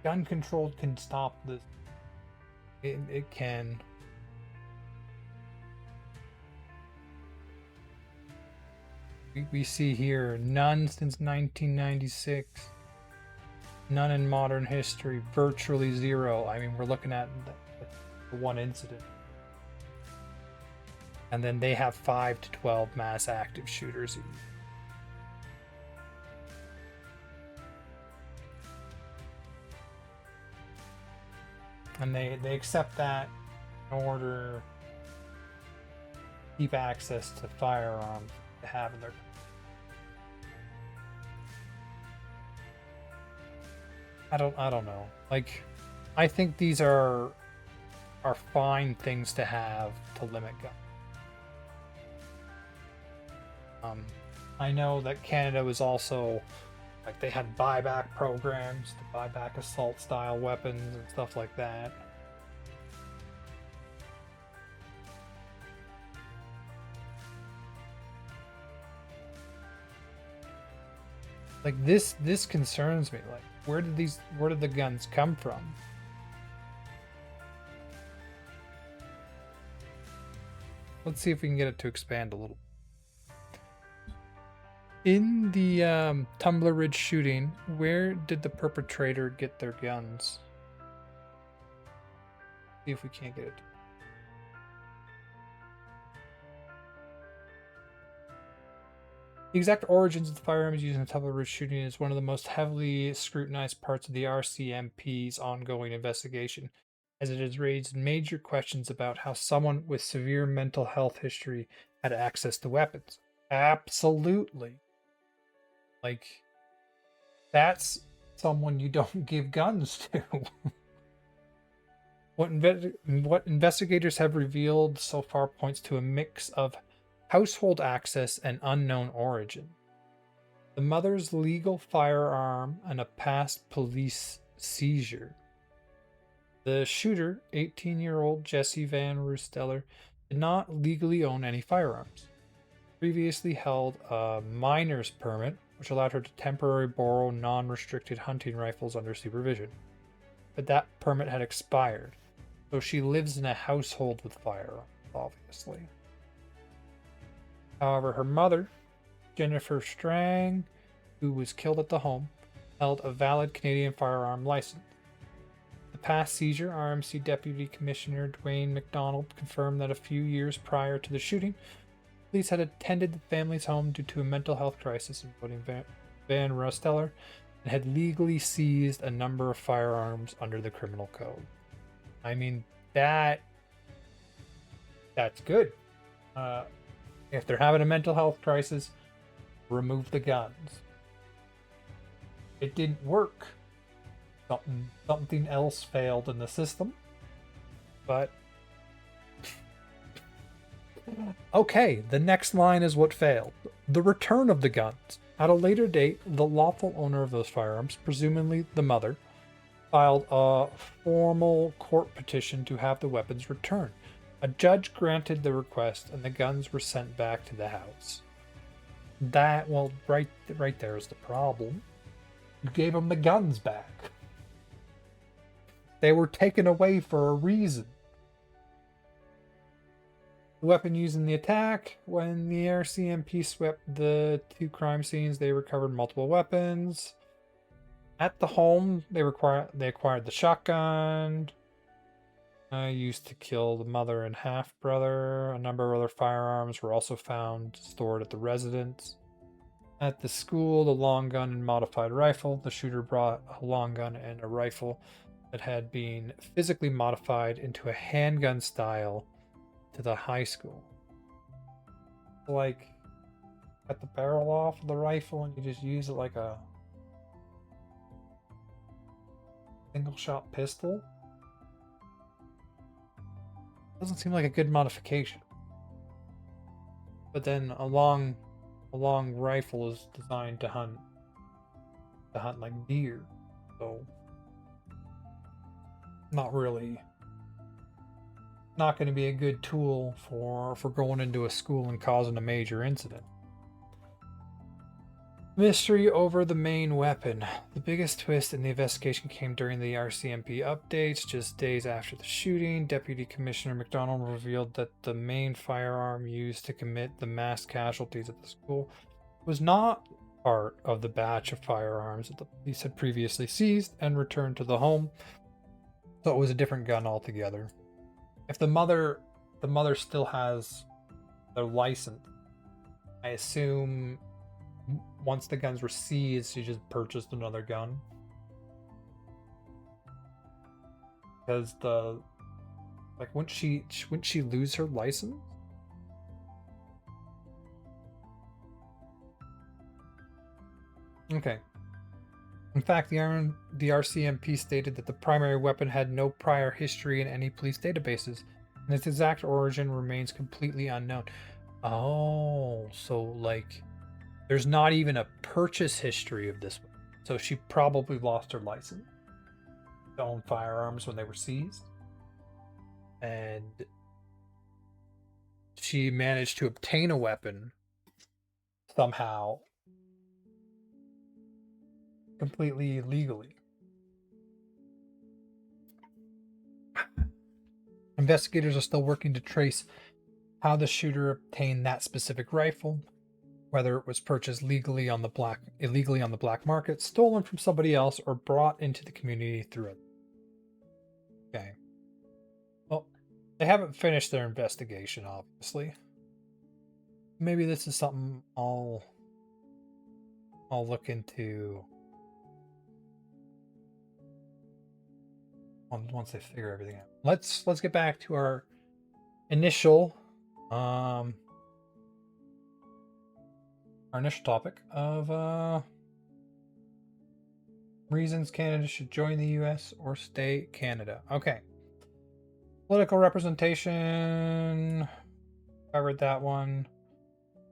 Gun control can stop this. It can. We see here none since 1996. None in modern history. Virtually 0. I mean, we're looking at the one incident. And then they have 5 to 12 mass active shooters. And they accept that in order to keep access to firearms to have in their. I don't know. Like, I think these are fine things to have to limit guns. I know that Canada was also, like, they had buyback programs to buy back assault style weapons and stuff like that. Like, this concerns me. Like, where did the guns come from? Let's see if we can get it to expand a little. In the Tumbler Ridge shooting, where did the perpetrator get their guns? See if we can't get it. The exact origins of the firearms used in the Tumbler Ridge shooting is one of the most heavily scrutinized parts of the RCMP's ongoing investigation, as it has raised major questions about how someone with severe mental health history had access to weapons. Absolutely. Like, that's someone you don't give guns to. What investigators have revealed so far points to a mix of household access and unknown origin. The mother's legal firearm and a past police seizure. The shooter, 18-year-old Jesse Van Roosteller, did not legally own any firearms. Previously held a miner's permit, which allowed her to temporarily borrow non-restricted hunting rifles under supervision. But that permit had expired, so she lives in a household with firearms, obviously. However, her mother, Jennifer Strang, who was killed at the home, held a valid Canadian firearm license. The past seizure, RMC Deputy Commissioner Dwayne McDonald confirmed that a few years prior to the shooting, police had attended the family's home due to a mental health crisis involving Van Roosteller and had legally seized a number of firearms under the criminal code. I mean, that's good. If they're having a mental health crisis, remove the guns. It didn't work. Something else failed in the system. But okay, the next line is what failed. The return of the guns. At a later date, the lawful owner of those firearms, presumably the mother, filed a formal court petition to have the weapons returned. A judge granted the request, and the guns were sent back to the house. Right there is the problem. You gave them the guns back. They were taken away for a reason. The weapon used in the attack. When the RCMP swept the two crime scenes, they recovered multiple weapons. At the home, they acquired the shotgun used to kill the mother and half-brother. A number of other firearms were also found stored at the residence. At the school, the long gun and modified rifle. The shooter brought a long gun and a rifle that had been physically modified into a handgun style to the high school. Like, cut the barrel off of the rifle and you just use it like a single shot pistol. Doesn't seem like a good modification. But then a long rifle is designed to hunt like deer, so not going to be a good tool for going into a school and causing a major incident. Mystery over the main weapon. The biggest twist in the investigation came during the RCMP updates. Just days after the shooting, Deputy Commissioner McDonald revealed that the main firearm used to commit the mass casualties at the school was not part of the batch of firearms that the police had previously seized and returned to the home. So it was a different gun altogether. If the mother still has their license, I assume once the guns were seized, she just purchased another gun. Because wouldn't she lose her license? Okay. In fact, the RCMP stated that the primary weapon had no prior history in any police databases, and its exact origin remains completely unknown. Oh, so like, there's not even a purchase history of this one. So she probably lost her license to own firearms when they were seized, and she managed to obtain a weapon somehow completely legally. Investigators are still working to trace how the shooter obtained that specific rifle, whether it was purchased illegally on the black market, stolen from somebody else, or brought into the community through it. Okay. Well, they haven't finished their investigation, obviously. Maybe this is something I'll look into once they figure everything out. Let's get back to our initial topic of reasons Canada should join the US or stay Canada. Okay. Political representation, covered that one.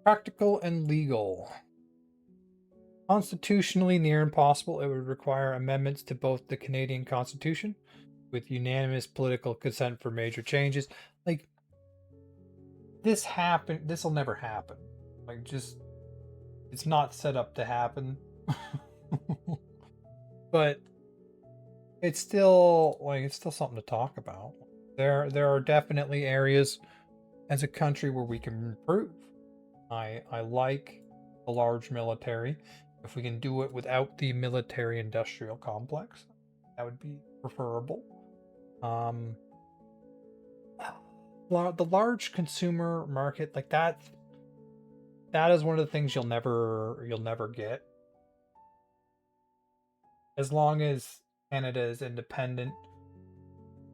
Practical and legal. Constitutionally near impossible, it would require amendments to both the Canadian Constitution with unanimous political consent for major changes. Like, this will never happen. Like, just, it's not set up to happen. But it's still something to talk about. There are definitely areas as a country where we can improve. I like a large military. If we can do it without the military industrial complex, that would be preferable. The large consumer market, like that is one of the things you'll never get. As long as Canada is independent,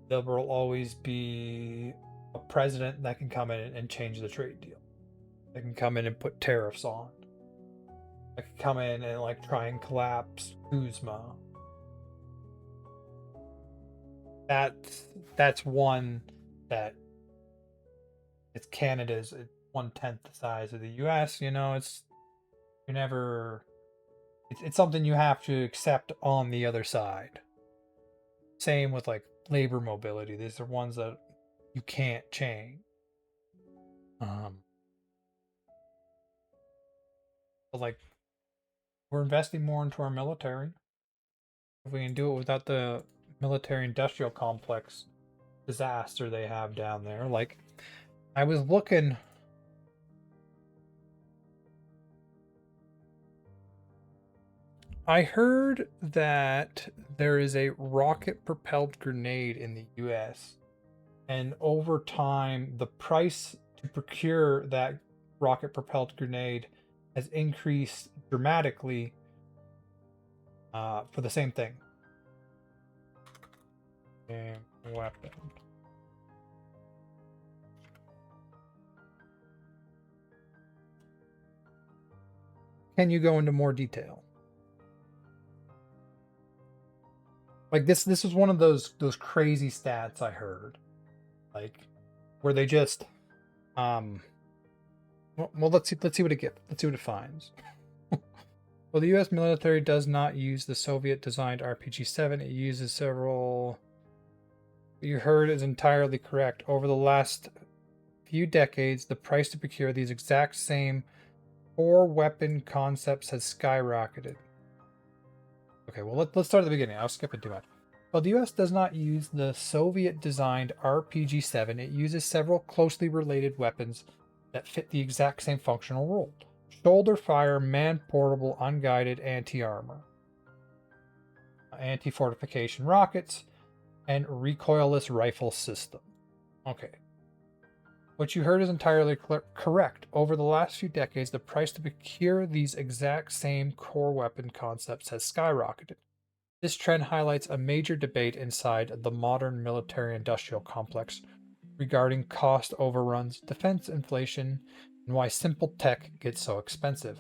there will always be a president that can come in and change the trade deal. They can come in and put tariffs on. They can come in and like try and collapse USMA. That's one that it's Canada's 1/10 the size of the US. You know, it's something you have to accept on the other side. Same with like labor mobility. These are ones that you can't change. But like, we're investing more into our military. If we can do it without the military industrial complex disaster they have down there. Like, I was looking. I heard that there is a rocket propelled grenade in the US, and over time the price to procure that rocket propelled grenade has increased dramatically for the same thing. And weapon. Can you go into more detail? Like this is one of those crazy stats I heard, like where they just well, let's see what it gets. Let's see what it finds. Well, the U.S. military does not use the Soviet-designed RPG-7. It uses several. What you heard is entirely correct. Over the last few decades, the price to procure these exact same core weapon concepts has skyrocketed. Okay, well, let's start at the beginning. I'll skip it too much. Well, the U.S. does not use the Soviet-designed RPG-7. It uses several closely related weapons that fit the exact same functional role. Shoulder fire, man-portable, unguided anti-armor, anti-fortification rockets, and recoilless rifle system. Okay. What you heard is entirely correct. Over the last few decades, the price to procure these exact same core weapon concepts has skyrocketed. This trend highlights a major debate inside the modern military-industrial complex regarding cost overruns, defense inflation, and why simple tech gets so expensive.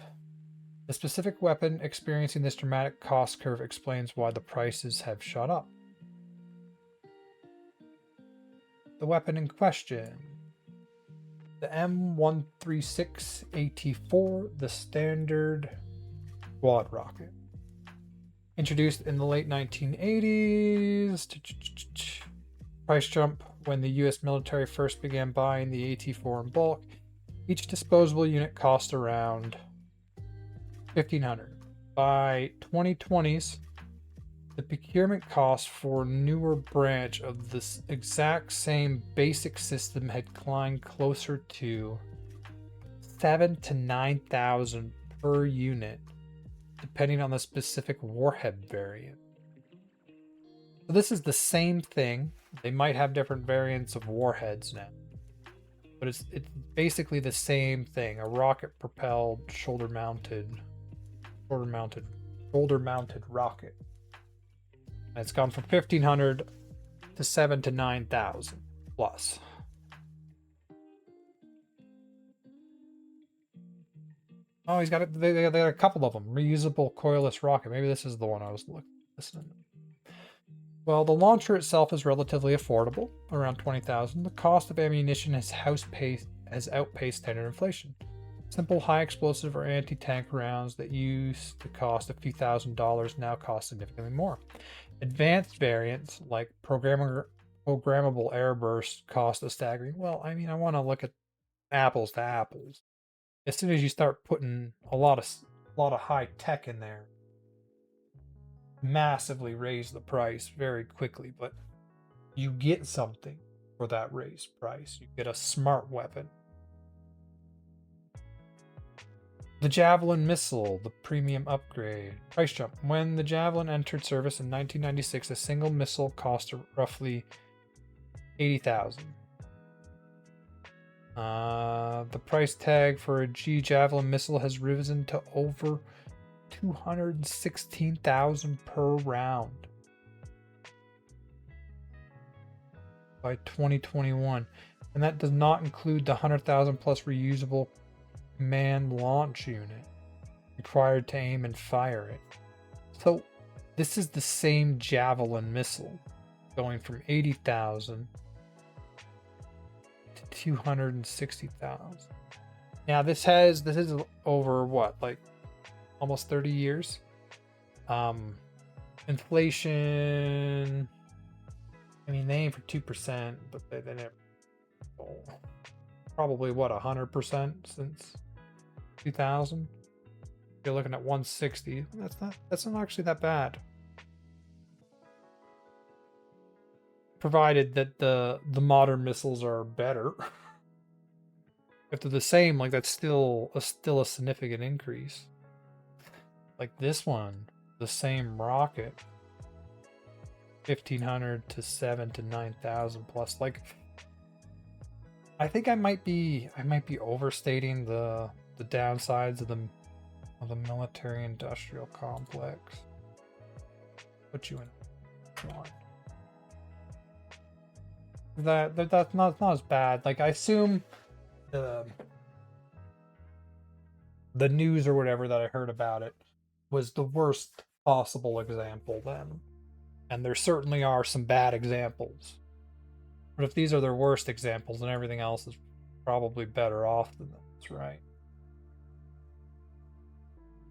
The specific weapon experiencing this dramatic cost curve explains why the prices have shot up. The weapon in question. The M136AT4, the standard quad rocket. Introduced in the late 1980s. Price jump when the US military first began buying the AT4 in bulk. Each disposable unit cost around $1,500. By 2020s, the procurement cost for newer branch of this exact same basic system had climbed closer to 7 to 9,000 per unit, depending on the specific warhead variant. So this is the same thing. They might have different variants of warheads now, but it's basically the same thing. A rocket propelled shoulder mounted rocket. And it's gone from 1,500 to 7 to 9,000 plus. Oh, they got a couple of them. Reusable coilless rocket. Maybe this is the one I was listening to. Well, the launcher itself is relatively affordable, around 20,000. The cost of ammunition has outpaced standard inflation. Simple high explosive or anti-tank rounds that used to cost a few $1,000s now cost significantly more. Advanced variants like programmable airburst cost a staggering. Well, I mean, I want to look at apples to apples. As soon as you start putting a lot of high tech in there, massively raise the price very quickly, but you get something for that raised price. You get a smart weapon. The Javelin missile, the premium upgrade. Price jump. When the Javelin entered service in 1996, a single missile cost roughly 80,000. The price tag for a G Javelin missile has risen to over 216,000 per round by 2021, and that does not include the 100,000 plus reusable command launch unit required to aim and fire it. So this is the same Javelin missile going from 80,000 to 260,000. Now this is over what, like almost 30 years. Inflation, I mean, they aim for 2%, but they never, probably what, 100% since 2000. You're looking at 160. That's not actually that bad, provided that the modern missiles are better. If they're the same, like, that's still a significant increase. Like this one, the same rocket, 1,500 to 7 to 9,000 plus. Like, I think I might be overstating the downsides of the military-industrial complex. Put you in one. That's not as bad. Like, I assume the news or whatever that I heard about it was the worst possible example then. And there certainly are some bad examples. But if these are their worst examples, then everything else is probably better off than this, right?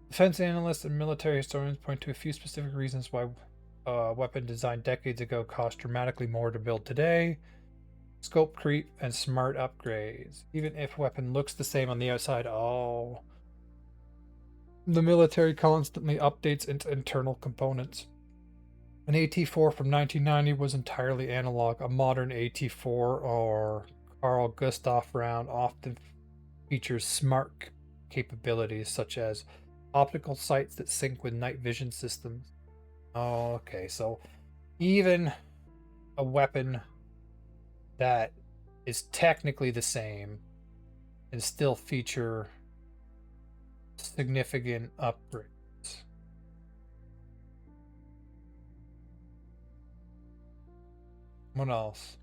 Defense analysts and military historians point to a few specific reasons why a weapon designed decades ago cost dramatically more to build today. Scope creep and smart upgrades. Even if a weapon looks the same on the outside, the military constantly updates its internal components. An AT-4 from 1990 was entirely analog. A modern AT-4 or Carl Gustaf round often features smart capabilities such as optical sights that sync with night vision systems. Oh, okay, so even a weapon that is technically the same can still feature significant upgrades. What else?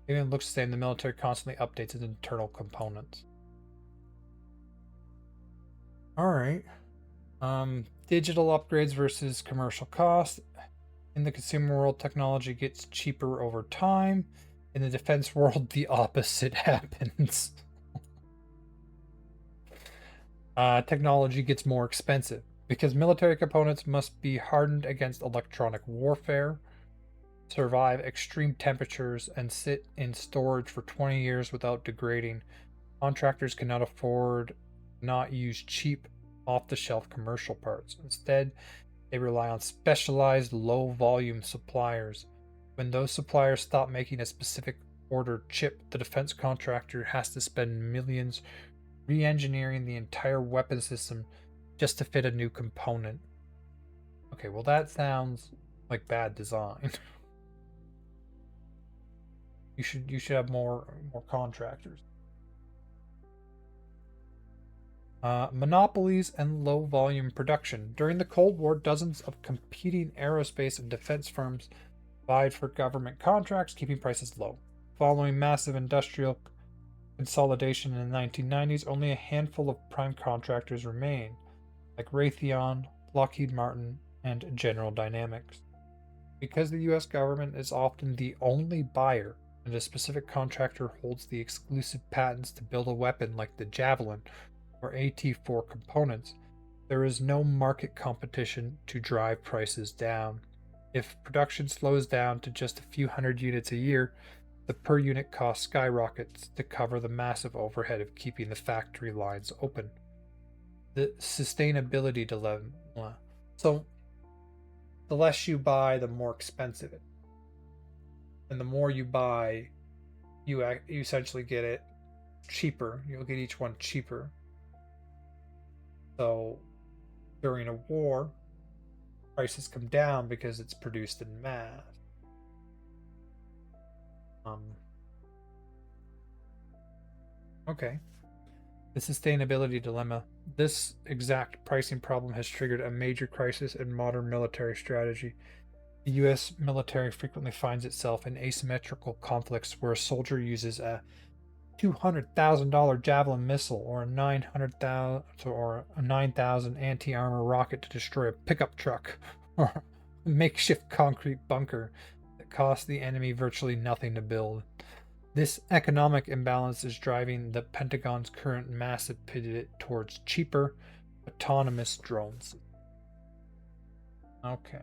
Even it looks the same, the military constantly updates its internal components. Alright. Digital upgrades versus commercial cost. In the consumer world, technology gets cheaper over time. In the defense world, the opposite happens. Technology gets more expensive because military components must be hardened against electronic warfare, survive extreme temperatures, and sit in storage for 20 years without degrading. Contractors cannot use cheap, off-the-shelf commercial parts. Instead, They rely on specialized low volume suppliers. When those suppliers stop making a specific order chip, the defense contractor has to spend millions re engineering the entire weapon system just to fit a new component. Okay, well, that sounds like bad design. You should have more contractors. Monopolies and low volume production. During the Cold War, dozens of competing aerospace and defense firms vied for government contracts, keeping prices low. Following massive industrial consolidation in the 1990s, only a handful of prime contractors remain, like Raytheon, Lockheed Martin, and General Dynamics. Because the US government is often the only buyer and a specific contractor holds the exclusive patents to build a weapon like the Javelin or AT-4 components, there is no market competition to drive prices down. If production slows down to just a few hundred units a year, the per unit cost skyrockets to cover the massive overhead of keeping the factory lines open. The sustainability dilemma. So, the less you buy, the more expensive it is. And the more you buy, you essentially get it cheaper. You'll get each one cheaper. So, during a war, prices come down because it's produced in mass. Okay. The sustainability dilemma. This exact pricing problem has triggered a major crisis in modern military strategy. The US military frequently finds itself in asymmetrical conflicts where a soldier uses a $200,000 Javelin missile or a 9,000 anti-armor rocket to destroy a pickup truck or a makeshift concrete bunker that costs the enemy virtually nothing to build. This economic imbalance is driving the Pentagon's current massive pivot towards cheaper, autonomous drones. Okay.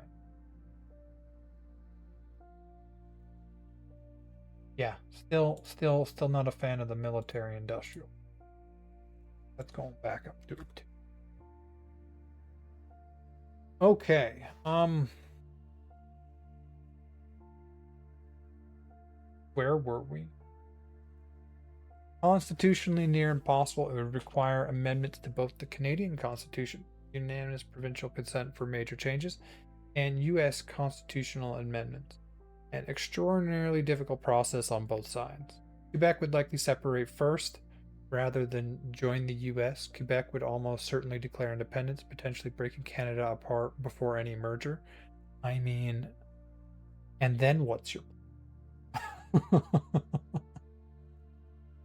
Yeah, still not a fan of the military industrial. Let's go back up to it. Okay. Where were we? Constitutionally near impossible, it would require amendments to both the Canadian Constitution, unanimous provincial consent for major changes, and U.S. constitutional amendments. An extraordinarily difficult process on both sides. Quebec would likely separate first, rather than join the U.S. Quebec would almost certainly declare independence, potentially breaking Canada apart before any merger. I mean, and then what's your...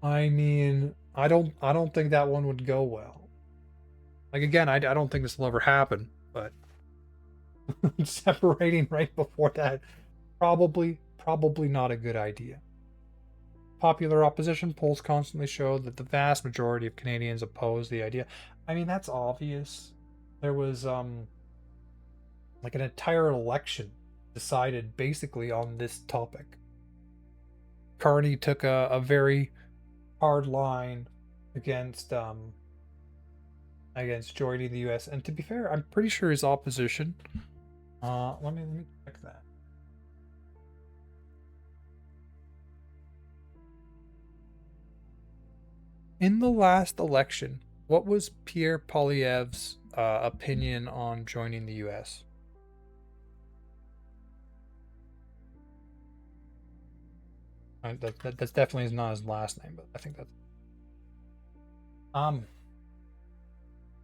I mean, I don't think that one would go well. Like, again, I don't think this will ever happen, but separating right before that, probably not a good idea. Popular opposition polls constantly show that the vast majority of Canadians oppose the idea. I mean, that's obvious. There was like an entire election decided basically on this topic. Carney took a very hard line against joining the US, and to be fair, I'm pretty sure his opposition let me check that. In the last election, what was Pierre Poilievre's opinion on joining the US? That's definitely not his last name, but I think that's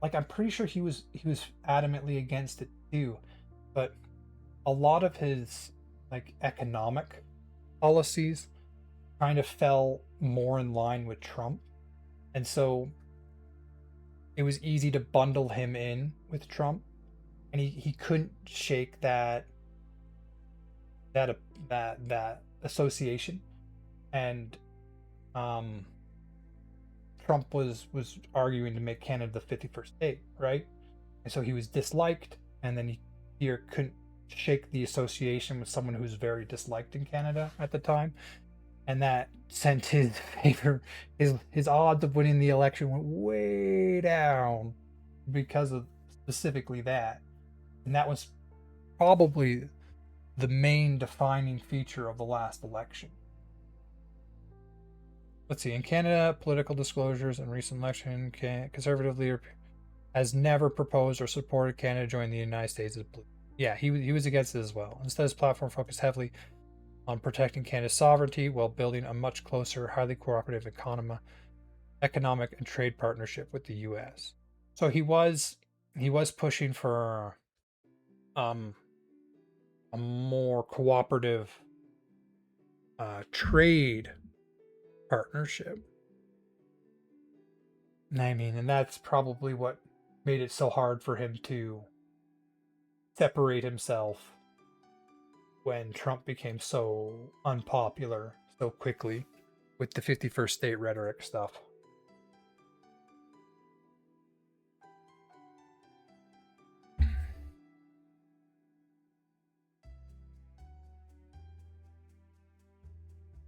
like, I'm pretty sure he was adamantly against it too, but a lot of his like economic policies kind of fell more in line with Trump, and so it was easy to bundle him in with Trump, and he couldn't shake that association. And Trump was arguing to make Canada the 51st state, right? And so he was disliked, and then he couldn't shake the association with someone who's very disliked in Canada at the time, and that sent his his odds of winning the election went way down because of specifically that. And that was probably the main defining feature of the last election. Let's see. In Canada, political disclosures in recent election, conservative leader has never proposed or supported Canada joining the United States. Yeah, he was against it as well. Instead, his platform focused heavily on protecting Canada's sovereignty while building a much closer, highly cooperative economic and trade partnership with the U.S. So he was pushing for a more cooperative trade partnership. I mean, and that's probably what made it so hard for him to separate himself when Trump became so unpopular so quickly with the 51st state rhetoric stuff.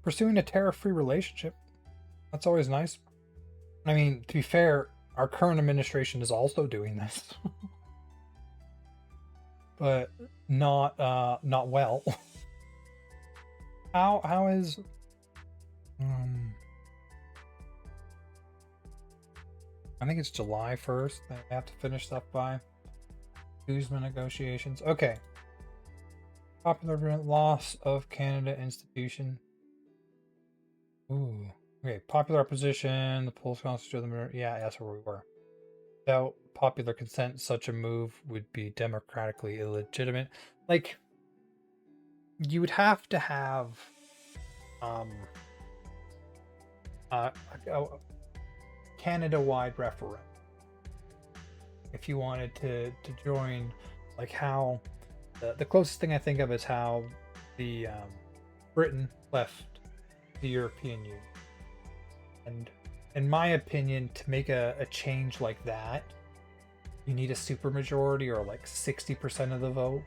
Pursuing a tariff-free relationship. That's always nice. I mean, to be fair, our current administration is also doing this. But not well. How is I think it's July 1st that I have to finish stuff by. Kuzma negotiations. Okay. Popular loss of Canada institution. Ooh. Okay, popular opposition, the polls constitute the yeah, that's where we were. Without popular consent, such a move would be democratically illegitimate. Like, you would have to have a Canada-wide referendum if you wanted to join. Like how the closest thing I think of is how the Britain left the European Union. And in my opinion, to make a change like that, you need a supermajority or like 60% of the vote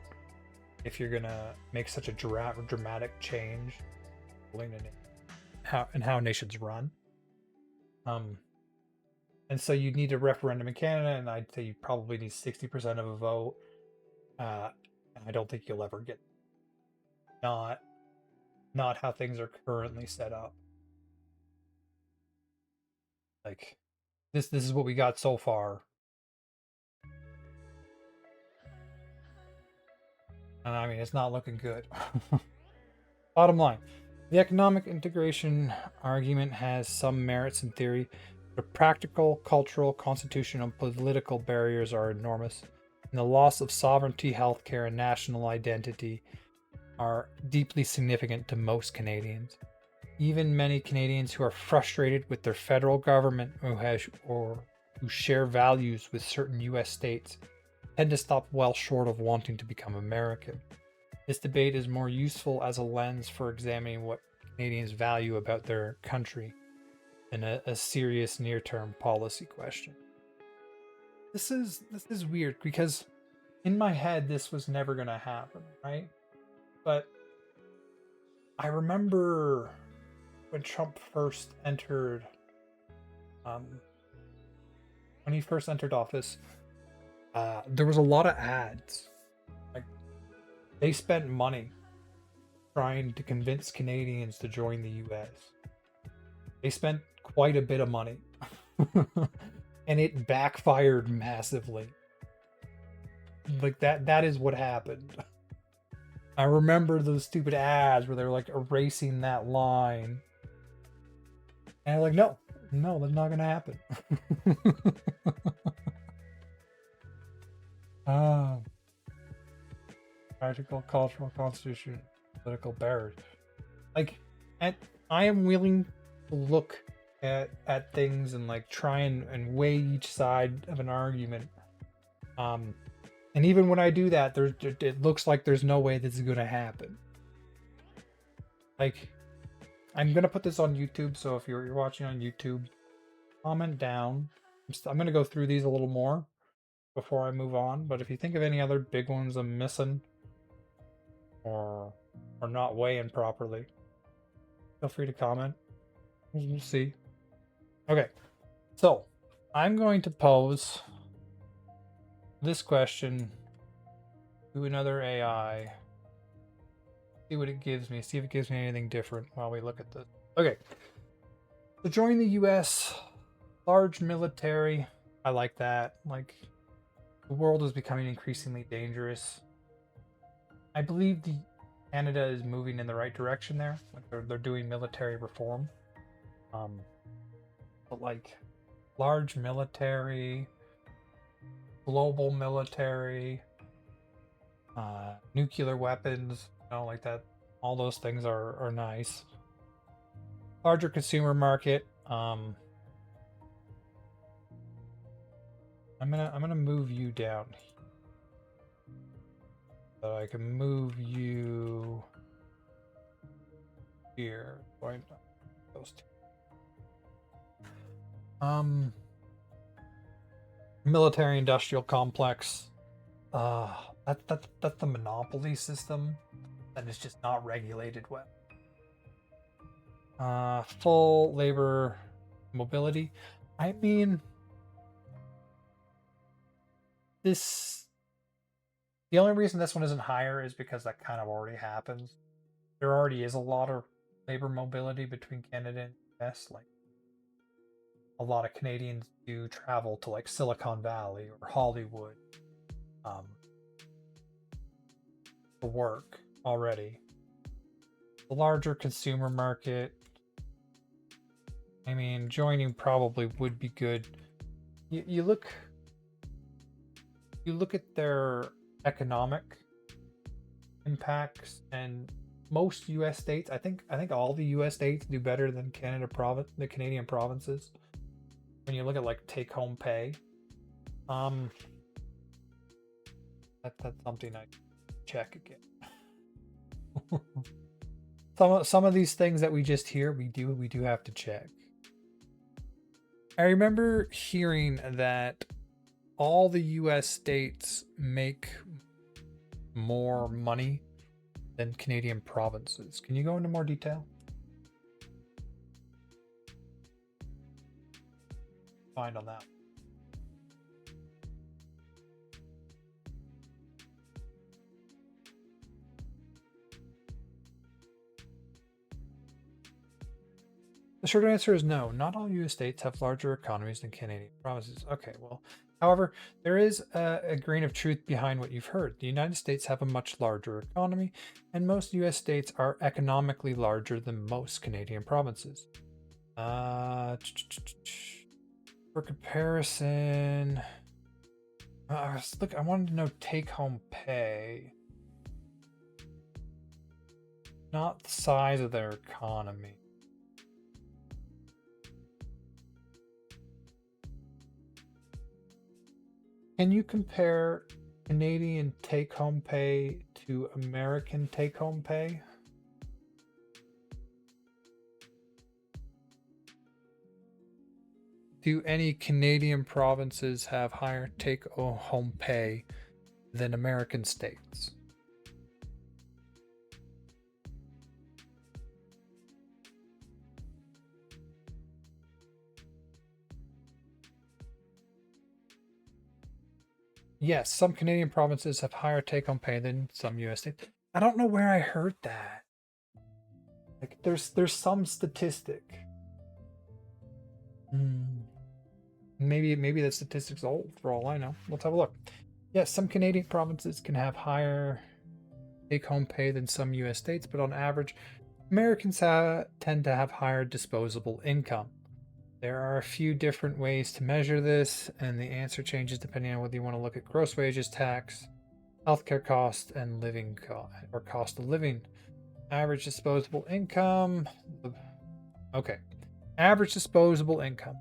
if you're gonna make such a dramatic change how nations run. And so you need a referendum in Canada, and I'd say you probably need 60% of a vote. And I don't think you'll ever get not how things are currently set up. Like this is what we got so far. And I mean, it's not looking good. Bottom line, the economic integration argument has some merits in theory, but practical, cultural, constitutional, and political barriers are enormous, and the loss of sovereignty, healthcare, and national identity are deeply significant to most Canadians. Even many Canadians who are frustrated with their federal government who share values with certain U.S. states tend to stop well short of wanting to become American. This debate is more useful as a lens for examining what Canadians value about their country than a serious near-term policy question. This is weird because in my head this was never going to happen, right? But I remember when Trump first entered office, there was a lot of ads. Like, they spent money trying to convince Canadians to join the US. They spent quite a bit of money. And it backfired massively. Like that is what happened. I remember those stupid ads where they were like erasing that line. And I'm like, no, that's not gonna happen. Practical, cultural, constitution, political barriers. Like, I am willing to look at things and like try and weigh each side of an argument. And even when I do that, it looks like there's no way this is gonna happen. Like, I'm gonna put this on YouTube, so if you're watching on YouTube, comment down. I'm gonna go through these a little more before I move on. But if you think of any other big ones I'm missing or not weighing properly, feel free to comment. We'll see. Okay, so I'm going to pose this question do another AI. See what it gives me. See if it gives me anything different while we look at this. Okay. To join the U.S., large military. I like that. Like, the world is becoming increasingly dangerous. I believe Canada is moving in the right direction there. Like they're doing military reform. But like large military, global military, nuclear weapons, like that. All those things are nice. Larger consumer market. I'm gonna move you down so I can move you here. Why not those two? Military industrial complex. That's the monopoly system that is just not regulated well. Full labor mobility. I mean, the only reason this one isn't higher is because that kind of already happens. There already is a lot of labor mobility between Canada and US. Like, a lot of Canadians do travel to like Silicon Valley or Hollywood for work already. The larger consumer market. I mean, joining probably would be good. You look at their economic impacts, and most U.S. states, I think all the U.S. states do better than the Canadian provinces. When you look at like take-home pay, that's something I check again. Some of these things that we just hear, we do have to check. I remember hearing that all the US states make more money than Canadian provinces. Can you go into more detail? Find on that. The short answer is no. Not all US states have larger economies than Canadian provinces. Okay, well, however, there is a grain of truth behind what you've heard. The United States have a much larger economy, and most US states are economically larger than most Canadian provinces. For comparison, look, I wanted to know take-home pay, not the size of their economy. Can you compare Canadian take-home pay to American take-home pay? Do any Canadian provinces have higher take-home pay than American states? Yes, some Canadian provinces have higher take-home pay than some US states. I don't know where I heard that. Like, there's some statistic. Maybe that statistic's old for all I know. Let's have a look. Yes, some Canadian provinces can have higher take-home pay than some US states, but on average, Americans tend to have higher disposable income. There are a few different ways to measure this, and the answer changes depending on whether you want to look at gross wages, tax, healthcare cost, and living cost of living. Average disposable income. Okay. Average disposable income.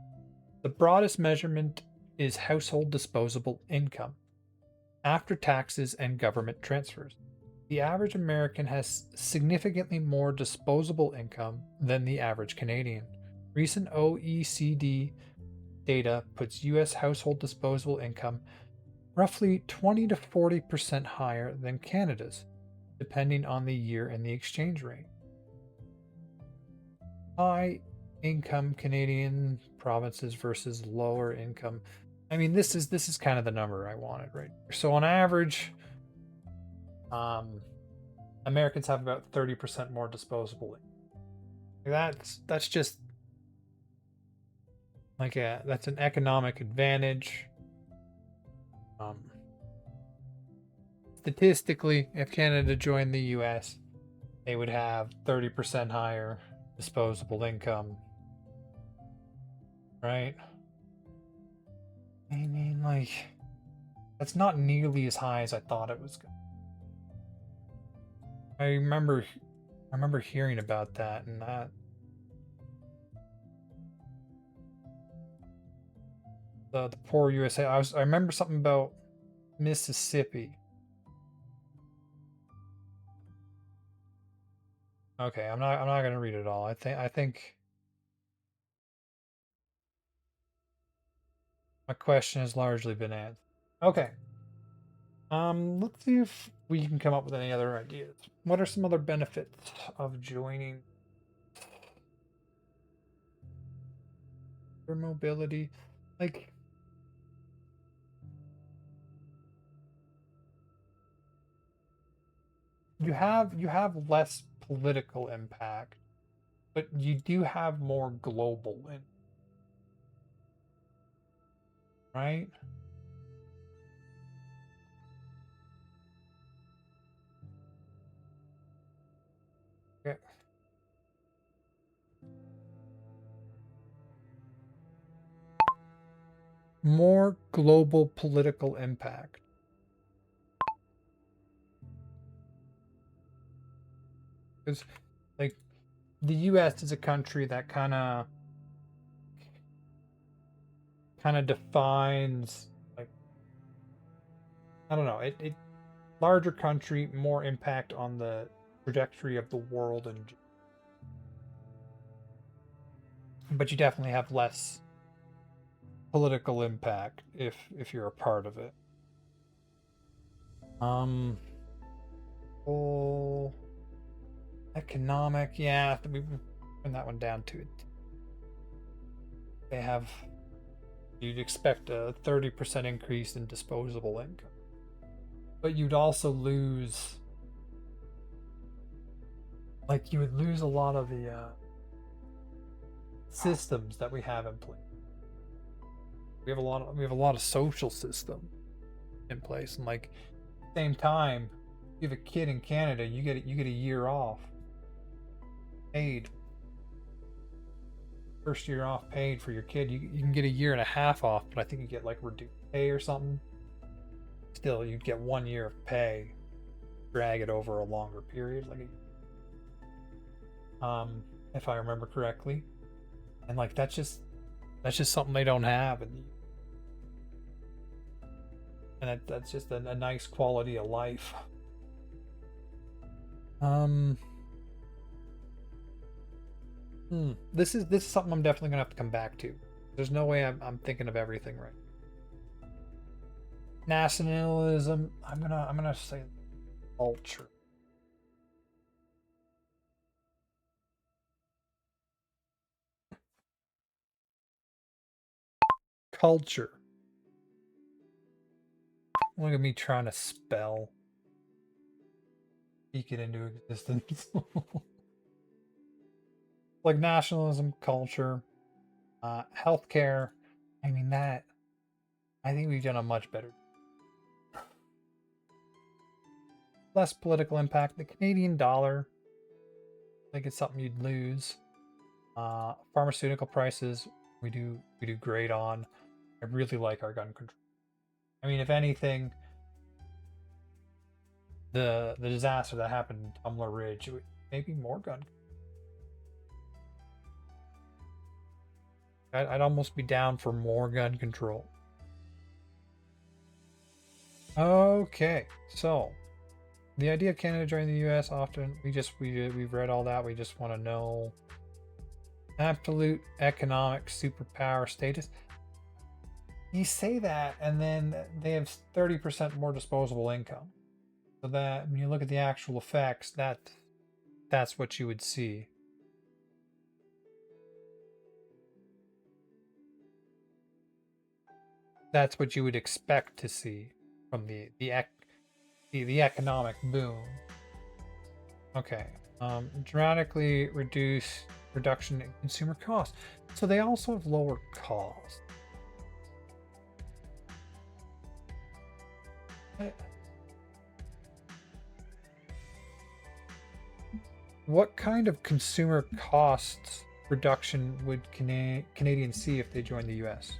The broadest measurement is household disposable income after taxes and government transfers. The average American has significantly more disposable income than the average Canadian. Recent OECD data puts US household disposable income roughly 20 to 40% higher than Canada's, depending on the year and the exchange rate. High income Canadian provinces versus lower income. I mean, this is kind of the number I wanted, right? So on average, Americans have about 30% more disposable income. That's just like that's an economic advantage. Statistically, if Canada joined the US, they would have 30% higher disposable income. Right? I mean, like, that's not nearly as high as I thought it was going. I remember hearing about that, and that the poor USA. I remember something about Mississippi. Okay, I'm not gonna read it all. I think my question has largely been answered. Okay. Let's see if we can come up with any other ideas. What are some other benefits of joining for mobility? Like, you have less political impact, but you do have more global right? Okay. More global political impact. Because, like, the U.S. is a country that kind of defines, like, I don't know, it larger country, more impact on the trajectory of the world, but you definitely have less political impact if you're a part of it. Oh, economic, yeah, we bring that one down to it. They have, you'd expect a 30% increase in disposable income, but you'd also lose, like, you would lose a lot of the systems that we have in place. We have a lot of social system in place, and, like, same time, you have a kid in Canada, you get a year off paid. First year off paid for your kid. You can get a year and a half off, but I think you get, like, reduced pay or something. Still, you'd get 1 year of pay, drag it over a longer period, like if I remember correctly. And, like, that's just something they don't have, and that's just a nice quality of life. This is something I'm definitely gonna have to come back to. There's no way I'm thinking of everything right. Nationalism. I'm gonna say culture. Culture. Look at me trying to spell. Speak it into existence. Like nationalism, culture, healthcare. I mean, that, I think we've done a much better. Less political impact. The Canadian dollar, I think it's something you'd lose. Pharmaceutical prices, we do great on. I really like our gun control. I mean, if anything, the disaster that happened in Tumbler Ridge, maybe more gun. I'd almost be down for more gun control. Okay, so the idea of Canada joining the U.S. often we've read all that. We just want to know absolute economic superpower status. You say that, and then they have 30% more disposable income. So that when you look at the actual effects, that's what you would see. That's what you would expect to see from the the economic boom. Okay. Dramatically reduction in consumer costs. So they also have lower costs. What kind of consumer costs reduction would Canadians see if they join the US?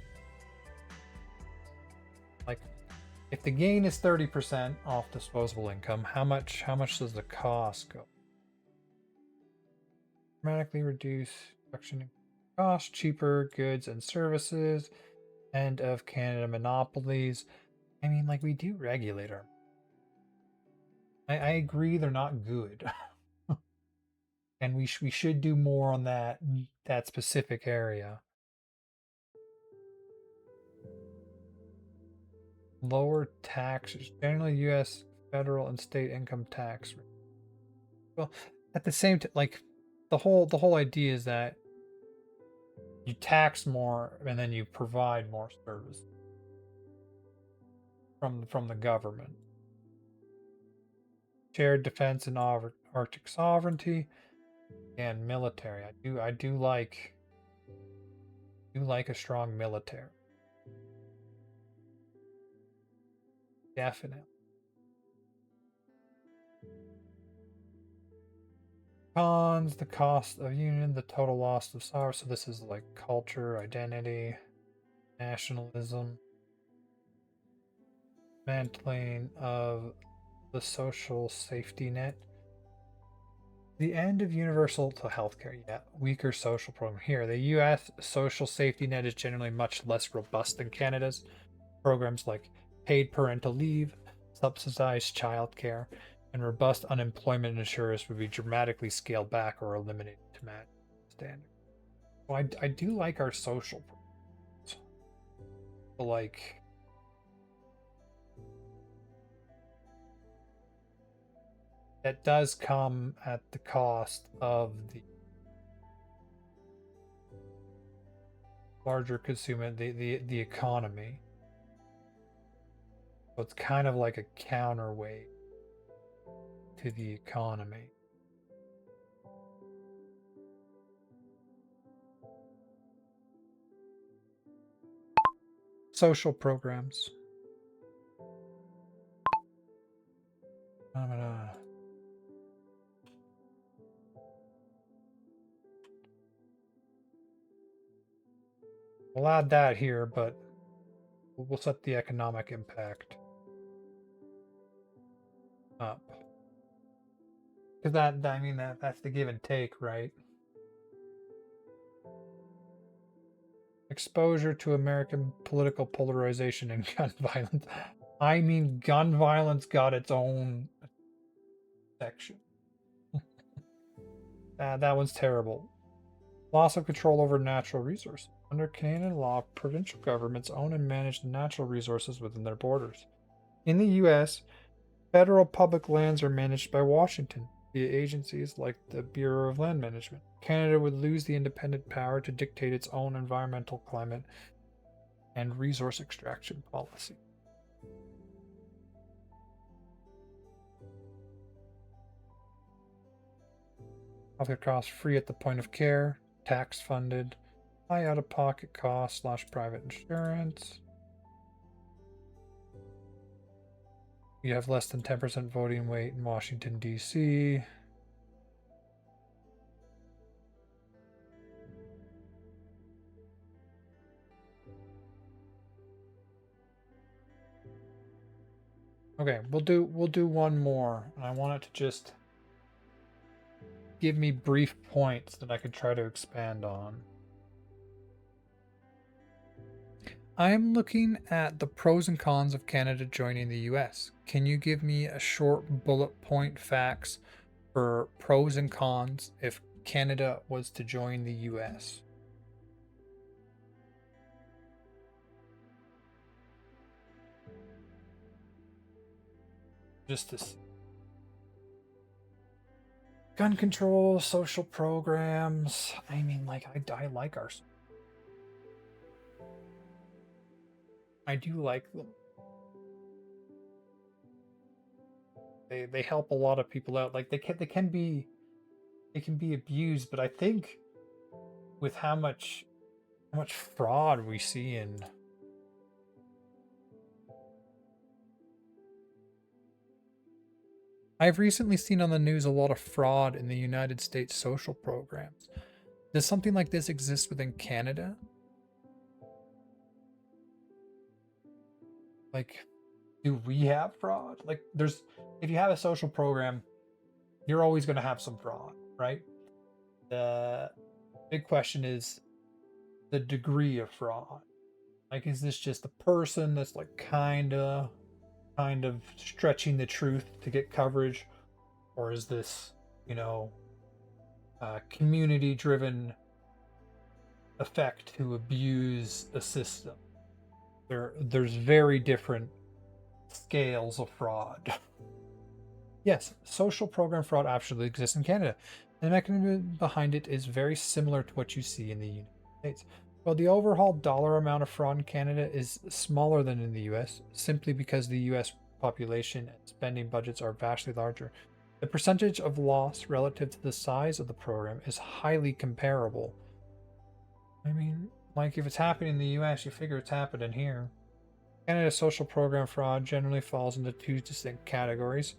Like, if the gain is 30% off disposable income, how much does the cost go? Dramatically reduction in cost, cheaper goods and services, end of Canada monopolies. I mean, like, we do regulate our. I agree they're not good. And we should do more on that specific area. Lower taxes, generally U.S. federal and state income tax. Well, at the same time, like the whole idea is that you tax more and then you provide more service from the government. Shared defense and Arctic sovereignty and military. I do like a strong military. Definitely. Cons, the cost of union, the total loss of sovereignty. So this is like culture, identity, nationalism, mantling of the social safety net. The end of universal healthcare. Yeah, weaker social program. Here, the U.S. social safety net is generally much less robust than Canada's. Programs like paid parental leave, subsidized childcare, and robust unemployment insurance would be dramatically scaled back or eliminated to match standards. So I do like our social programs. But like, that does come at the cost of the larger consumer, the economy. So it's kind of like a counterweight to the economy. Social programs. I'm gonna we'll add that here, but we'll set the economic impact up. Because I mean that's the give and take, right? Exposure to American political polarization and gun violence. I mean, gun violence got its own section. That one's terrible. Loss of control over natural resources. Under Canadian law, provincial governments own and manage the natural resources within their borders. In the U.S., federal public lands are managed by Washington via agencies like the Bureau of Land Management. Canada would lose the independent power to dictate its own environmental, climate, and resource extraction policy. Healthcare costs free at the point of care, tax funded, high out of pocket costs / private insurance. You have less than 10% voting weight in Washington, D.C. Okay, we'll do one more. I want it to just give me brief points that I could try to expand on. I'm looking at the pros and cons of Canada joining the US. Can you give me a short bullet point facts for pros and cons if Canada was to join the US? Just this. Gun control, social programs. I mean, like, I like our. I do like them. They help a lot of people out. Like they can be abused, but I think with how much fraud we see in I've recently seen on the news a lot of fraud in the United States social programs. Does something like this exist within Canada? Like, do we have fraud? Like, if you have a social program, you're always going to have some fraud, right? The big question is the degree of fraud. Like, is this just a person that's like kind of stretching the truth to get coverage, or is this, you know, community driven effect to abuse a system? There's very different scales of fraud. Yes, social program fraud absolutely exists in Canada. The mechanism behind it is very similar to what you see in the United States. Well, the overall dollar amount of fraud in Canada is smaller than in the US, simply because the US population and spending budgets are vastly larger. The percentage of loss relative to the size of the program is highly comparable. I mean, like if it's happening in the US, you figure it's happening here. Canada's social program fraud generally falls into two distinct categories: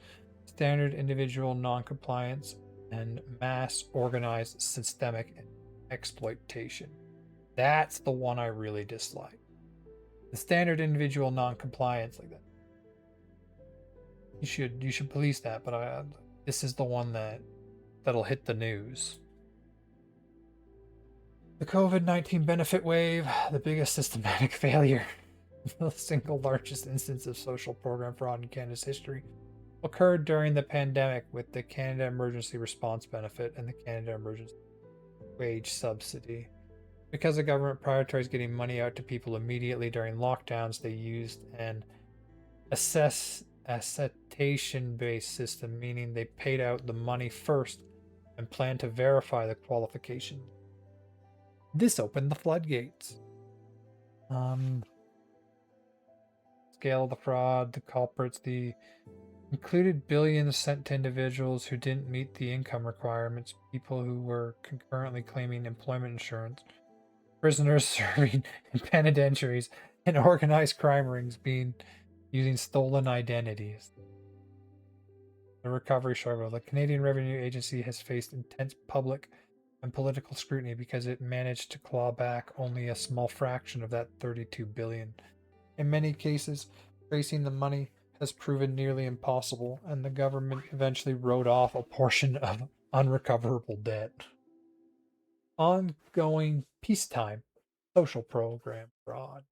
standard individual non-compliance and mass organized systemic exploitation. That's the one I really dislike. The standard individual non-compliance, like that. You should police that, but this is the one that'll hit the news. The COVID-19 benefit wave, the biggest systematic failure, the single largest instance of social program fraud in Canada's history, occurred during the pandemic with the Canada Emergency Response Benefit and the Canada Emergency Wage Subsidy. Because the government prioritized getting money out to people immediately during lockdowns, they used an acceptation-based system, meaning they paid out the money first and planned to verify the qualification. This opened the floodgates. Scale of the fraud, the culprits, the included billions sent to individuals who didn't meet the income requirements, people who were concurrently claiming employment insurance, prisoners serving in penitentiaries, and organized crime rings using stolen identities. The recovery struggle. The Canadian Revenue Agency has faced intense public and political scrutiny because it managed to claw back only a small fraction of that $32 billion. In many cases, tracing the money has proven nearly impossible, and the government eventually wrote off a portion of unrecoverable debt. Ongoing peacetime social program fraud.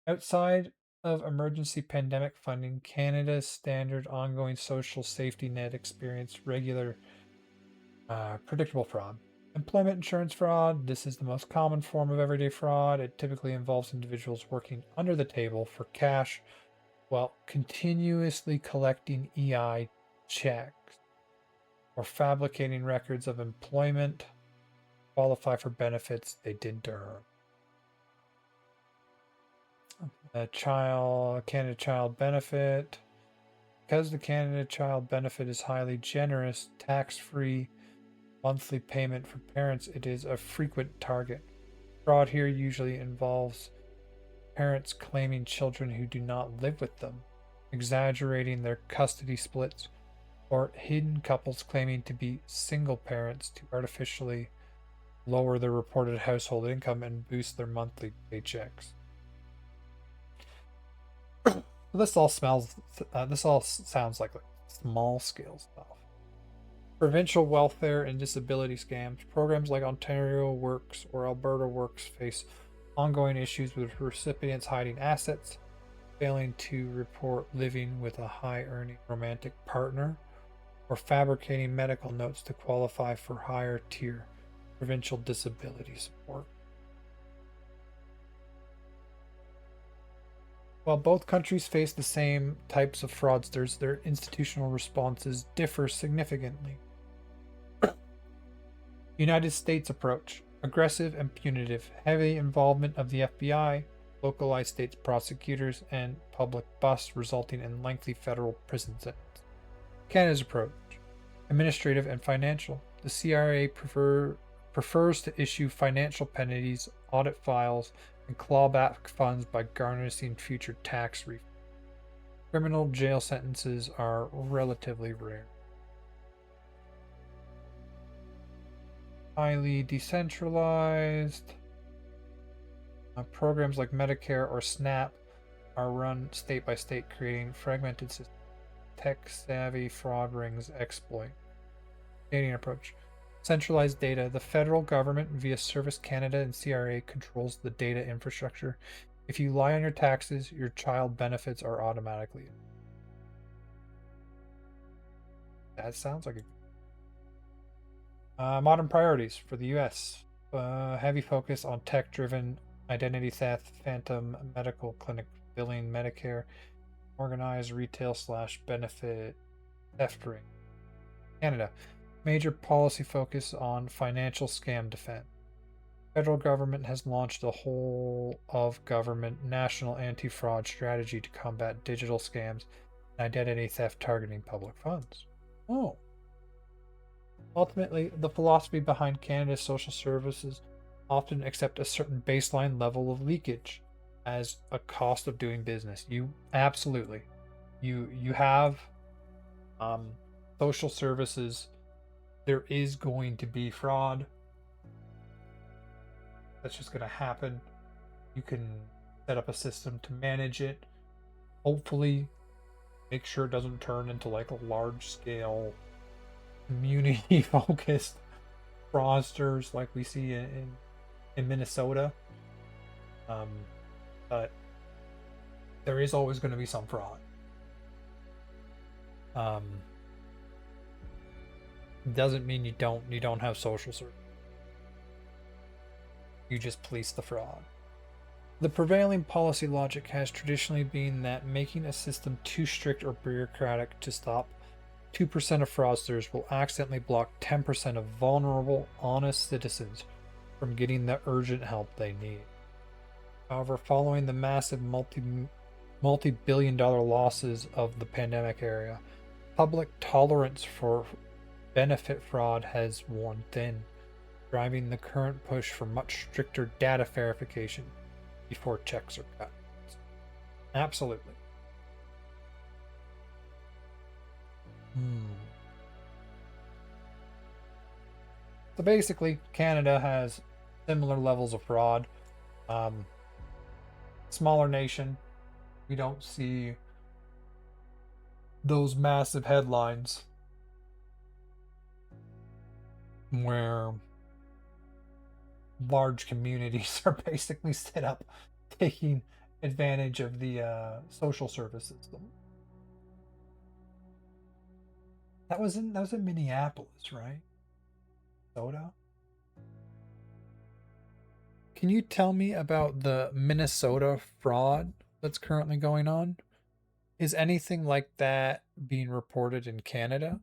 Outside of emergency pandemic funding, Canada's standard ongoing social safety net experienced regular, predictable fraud. Employment insurance fraud. This is the most common form of everyday fraud. It typically involves individuals working under the table for cash while continuously collecting EI checks or fabricating records of employment qualify for benefits they didn't earn. Canada Child Benefit. Because the Canada Child Benefit is highly generous, tax-free monthly payment for parents, it is a frequent target. Fraud here usually involves parents claiming children who do not live with them, exaggerating their custody splits, or hidden couples claiming to be single parents to artificially lower their reported household income and boost their monthly paychecks. This all sounds like small scale stuff. Provincial welfare and disability scams. Programs like Ontario Works or Alberta Works face ongoing issues with recipients hiding assets, failing to report living with a high-earning romantic partner, or fabricating medical notes to qualify for higher tier provincial disability support. While both countries face the same types of fraudsters, their institutional responses differ significantly. United States approach: aggressive and punitive, heavy involvement of the FBI, localized states prosecutors, and public busts resulting in lengthy federal prison sentences. Canada's approach: administrative and financial. The CRA prefers to issue financial penalties, audit files, and claw back funds by garnishing future tax refunds. Criminal jail sentences are relatively rare. Highly decentralized. Programs like Medicare or SNAP are run state by state, creating fragmented systems. Tech-savvy fraud rings exploit. Canadian approach: centralized data. The federal government, via Service Canada and CRA, controls the data infrastructure. If you lie on your taxes, your child benefits are automatically. That sounds like a modern priorities for the U.S. Heavy focus on tech-driven identity theft, phantom medical clinic billing, Medicare, organized retail/benefit theft ring. Canada: major policy focus on financial scam defense. Federal government has launched a whole of government national anti-fraud strategy to combat digital scams and identity theft targeting public funds. Oh. Ultimately, the philosophy behind Canada's social services often accept a certain baseline level of leakage as a cost of doing business. You absolutely, you have social services. There is going to be fraud. That's just going to happen. You can set up a system to manage it. Hopefully, make sure it doesn't turn into like a large scale community focused fraudsters like we see in Minnesota. But there is always going to be some fraud. Doesn't mean you don't have social service. You just police the fraud. The prevailing policy logic has traditionally been that making a system too strict or bureaucratic to stop 2% of fraudsters will accidentally block 10% of vulnerable, honest citizens from getting the urgent help they need. However, following the massive multi-billion-dollar losses of the pandemic era, public tolerance for benefit fraud has worn thin, driving the current push for much stricter data verification before checks are cut. Absolutely. So basically, Canada has similar levels of fraud. Smaller nation, we don't see those massive headlines where large communities are basically set up taking advantage of the social service system. That was in Minneapolis, right? Minnesota. Can you tell me about the Minnesota fraud that's currently going on? Is anything like that being reported in Canada?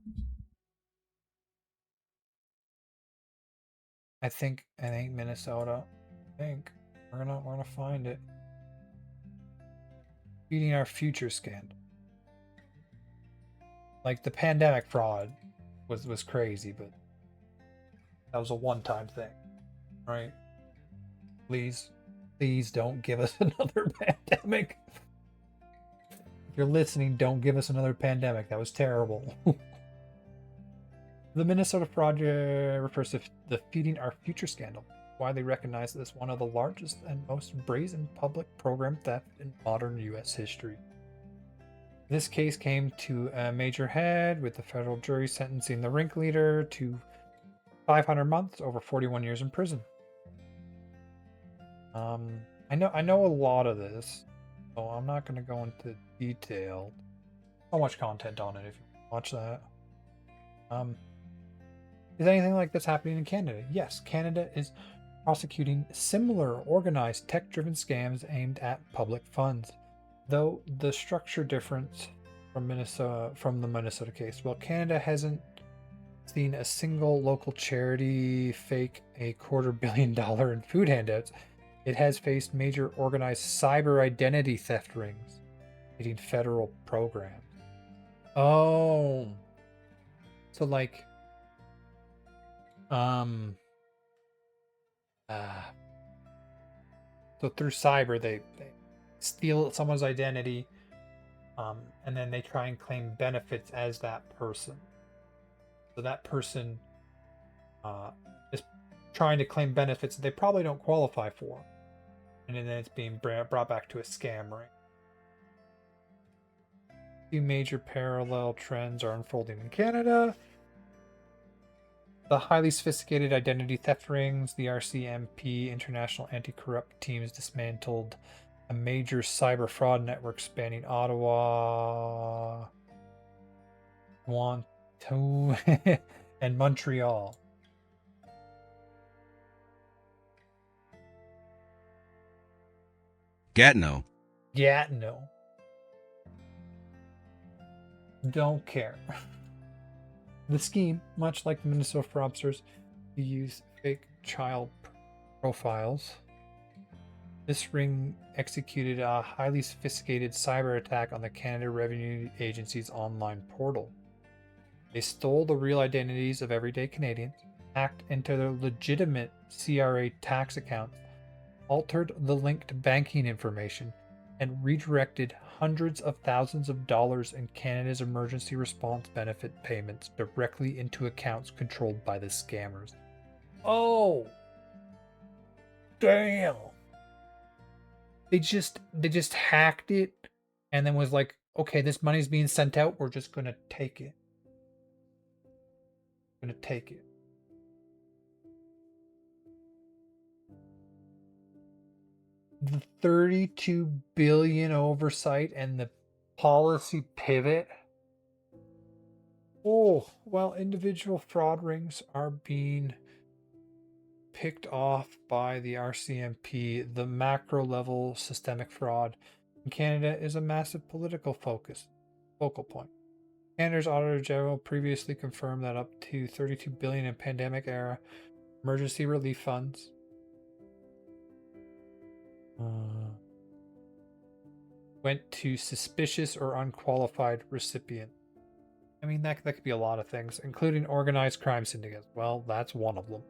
I think Minnesota. I think we're gonna find it. Feeding our future scandal. Like the pandemic fraud was crazy, but that was a one-time thing, right? Please don't give us another pandemic. If you're listening, don't give us another pandemic. That was terrible. The Minnesota Project refers to the Feeding Our Future scandal, widely recognized as one of the largest and most brazen public program theft in modern U.S. history. This case came to a major head with the federal jury sentencing the ringleader to 500 months over 41 years in prison. I know a lot of this, so I'm not going to go into detail. So much content on it if you watch that. Is anything like this happening in Canada? Yes, Canada is prosecuting similar organized tech-driven scams aimed at public funds, though the structure difference from the Minnesota case. While Canada hasn't seen a single local charity fake a $250 million in food handouts, it has faced major organized cyber identity theft rings hitting federal programs. Oh, So like, so through cyber, they steal someone's identity, and then they try and claim benefits as that person. So that person is trying to claim benefits that they probably don't qualify for, and then it's being brought back to a scam ring. Two major parallel trends are unfolding in Canada. The highly sophisticated identity theft rings, the RCMP International Anti-Corrupt Teams dismantled a major cyber fraud network spanning Ottawa, Toronto, and Montreal. Gatineau. Gatineau. Don't care. The scheme, much like the Minnesota fraudsters, who use fake child profiles. This ring executed a highly sophisticated cyber attack on the Canada Revenue Agency's online portal. They stole the real identities of everyday Canadians, hacked into their legitimate CRA tax accounts, altered the linked banking information, and redirected hundreds of thousands of dollars in Canada's emergency response benefit payments directly into accounts controlled by the scammers. Oh, damn. They just hacked it and then was like, okay, this money's being sent out, we're just gonna take it. The 32 billion oversight and the policy pivot. Oh, while individual fraud rings are being picked off by the RCMP, the macro level systemic fraud in Canada is a massive political focal point. Canada's Auditor General previously confirmed that up to 32 billion in pandemic era emergency relief funds went to suspicious or unqualified recipients. I mean, that could be a lot of things, including organized crime syndicates. Well, that's one of them.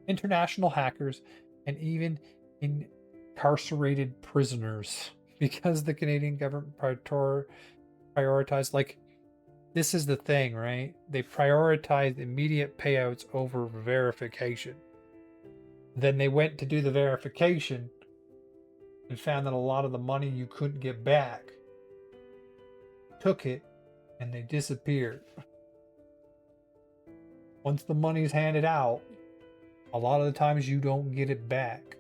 International hackers, and even incarcerated prisoners, because the Canadian government prioritized, like, this is the thing, right? They prioritized immediate payouts over verification. Then they went to do the verification and found that a lot of the money you couldn't get back, took it, and they disappeared. Once the money's handed out, a lot of the times you don't get it back.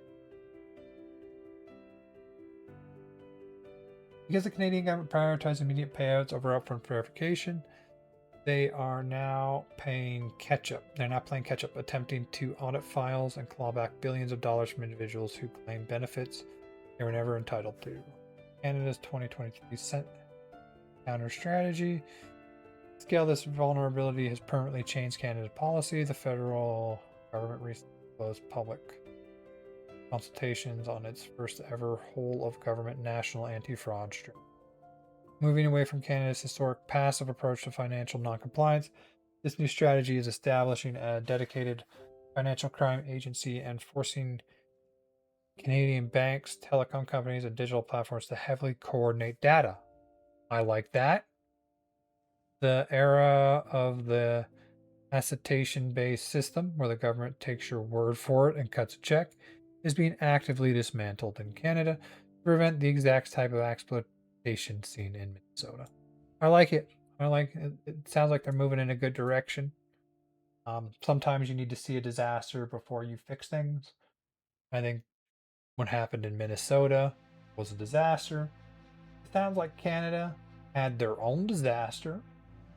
Because the Canadian government prioritized immediate payouts over upfront verification, they are now paying catch-up. They're not playing catch-up, attempting to audit files and claw back billions of dollars from individuals who claim benefits they were never entitled to. Canada's 2023 counter strategy. Scale this vulnerability has permanently changed Canada's policy. The federal government recently closed public consultations on its first ever whole of government national anti-fraud strategy. Moving away from Canada's historic passive approach to financial non-compliance, this new strategy is establishing a dedicated financial crime agency and forcing Canadian banks, telecom companies, and digital platforms to heavily coordinate data. I like that. The era of the attestation-based system, where the government takes your word for it and cuts a check, is being actively dismantled in Canada to prevent the exact type of exploitation seen in Minnesota. I like it. It sounds like they're moving in a good direction. Sometimes you need to see a disaster before you fix things. I think what happened in Minnesota was a disaster. It sounds like Canada had their own disaster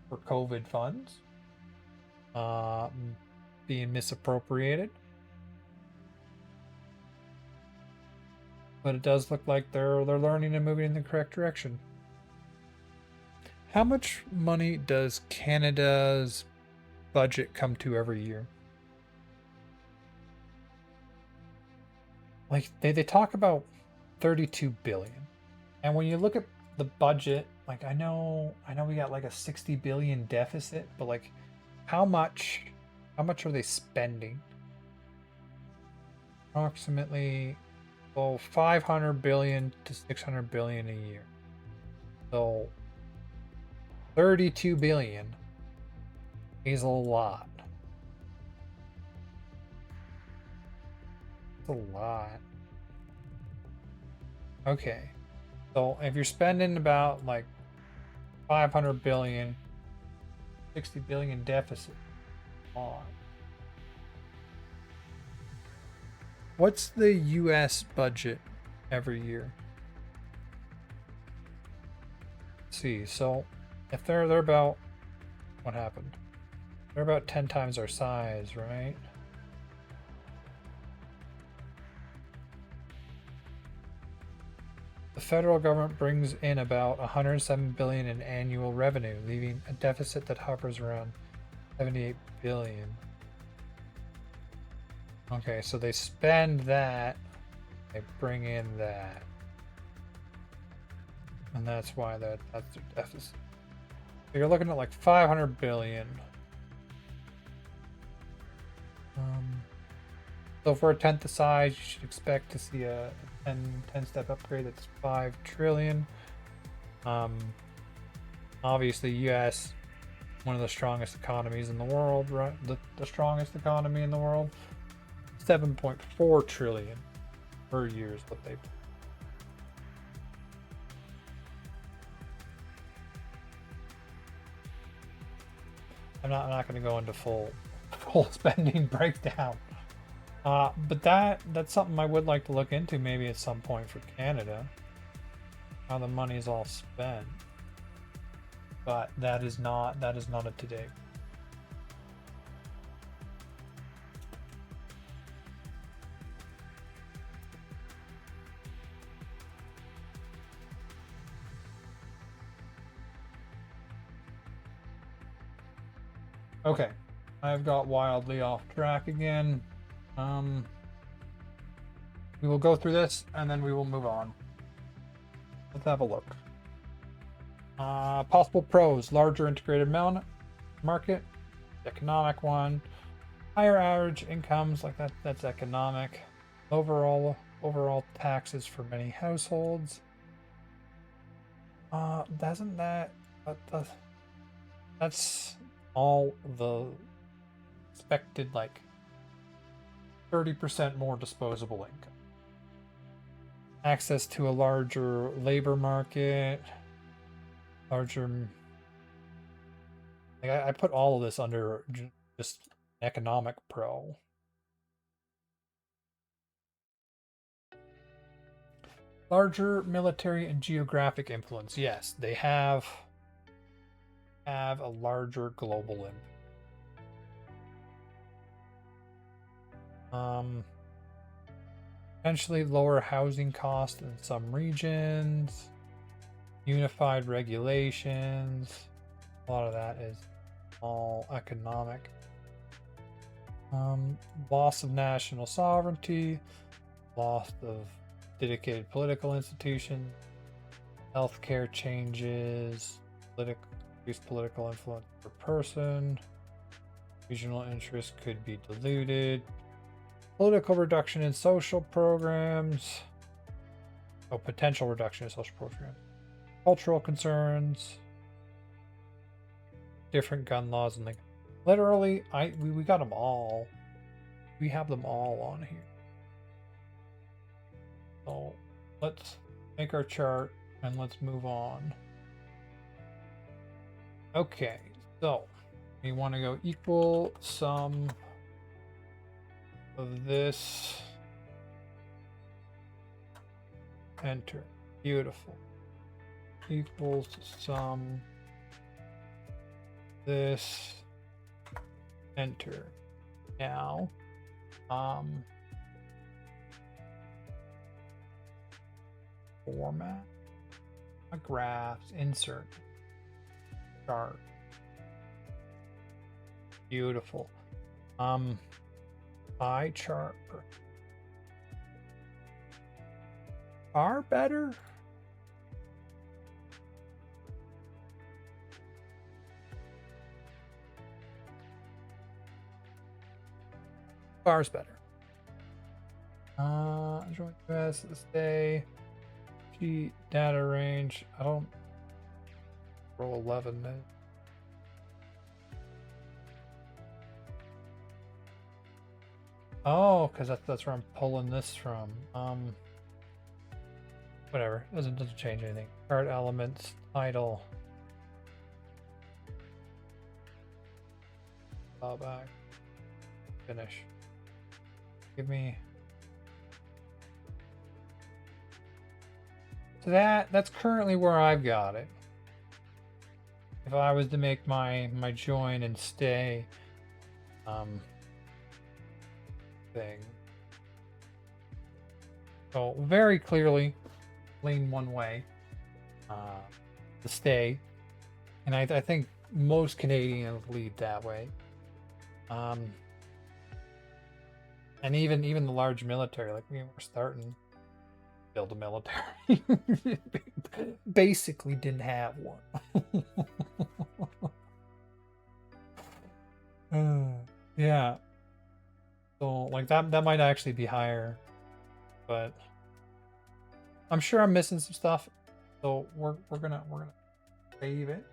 for COVID funds being misappropriated. But it does look like they're learning and moving in the correct direction. How much money does Canada's budget come to every year? Like they talk about 32 billion. And when you look at the budget, like I know we got like a 60 billion deficit, but like how much are they spending? Approximately 500 billion to 600 billion a year. So 32 billion is a lot. It's a lot. Okay. So if you're spending about like 500 billion, 60 billion deficit on. What's the US budget every year? Let's see, so if they're about, what happened? They're about 10 times our size, right? The federal government brings in about 107 billion in annual revenue, leaving a deficit that hovers around 78 billion. Okay, so they spend that, they bring in that, and that's why that's their deficit. So you're looking at like 500 billion. So for a tenth the size, you should expect to see a 10 step upgrade. That's 5 trillion. Obviously US, one of the strongest economies in the world, right? The strongest economy in the world. 7.4 trillion per year is what they. I'm not going to go into full spending breakdown. But that's something I would like to look into maybe at some point for Canada. How the money is all spent. But that is not it today. Okay, I've got wildly off track again. We will go through this and then we will move on. Let's have a look. Possible pros: larger integrated market, economic one, higher average incomes, like that's economic, overall taxes for many households. Doesn't that's all the expected, like 30% more disposable income, access to a larger labor market, larger, like I put all of this under just economic pro. Larger military and geographic influence. Yes, they have a larger global impact. Potentially lower housing costs in some regions, unified regulations. A lot of that is all economic. Loss of national sovereignty, loss of dedicated political institutions, healthcare changes, increased political influence per person, regional interests could be diluted, political reduction in social programs, potential reduction in social programs, cultural concerns, different gun laws, and literally, we got them all. We have them all on here. So let's make our chart and let's move on. Okay, so we want to go equal sum of this. Enter. Beautiful. Equals sum this. Enter. Now, format, graphs, insert, chart. Beautiful. Pie chart. Are better? Far's better. Join US this day. G data range. I don't roll 11 then. Oh, because that's where I'm pulling this from. Whatever. Doesn't change anything. Card elements, title. File back. Finish. Give me. So that's currently where I've got it. If I was to make my join and stay thing. So very clearly lean one way to stay. And I think most Canadians lead that way. And even the large military, like we're starting to build a military. Basically didn't have one. Yeah. So like that might actually be higher, but I'm sure I'm missing some stuff. So we're gonna save it.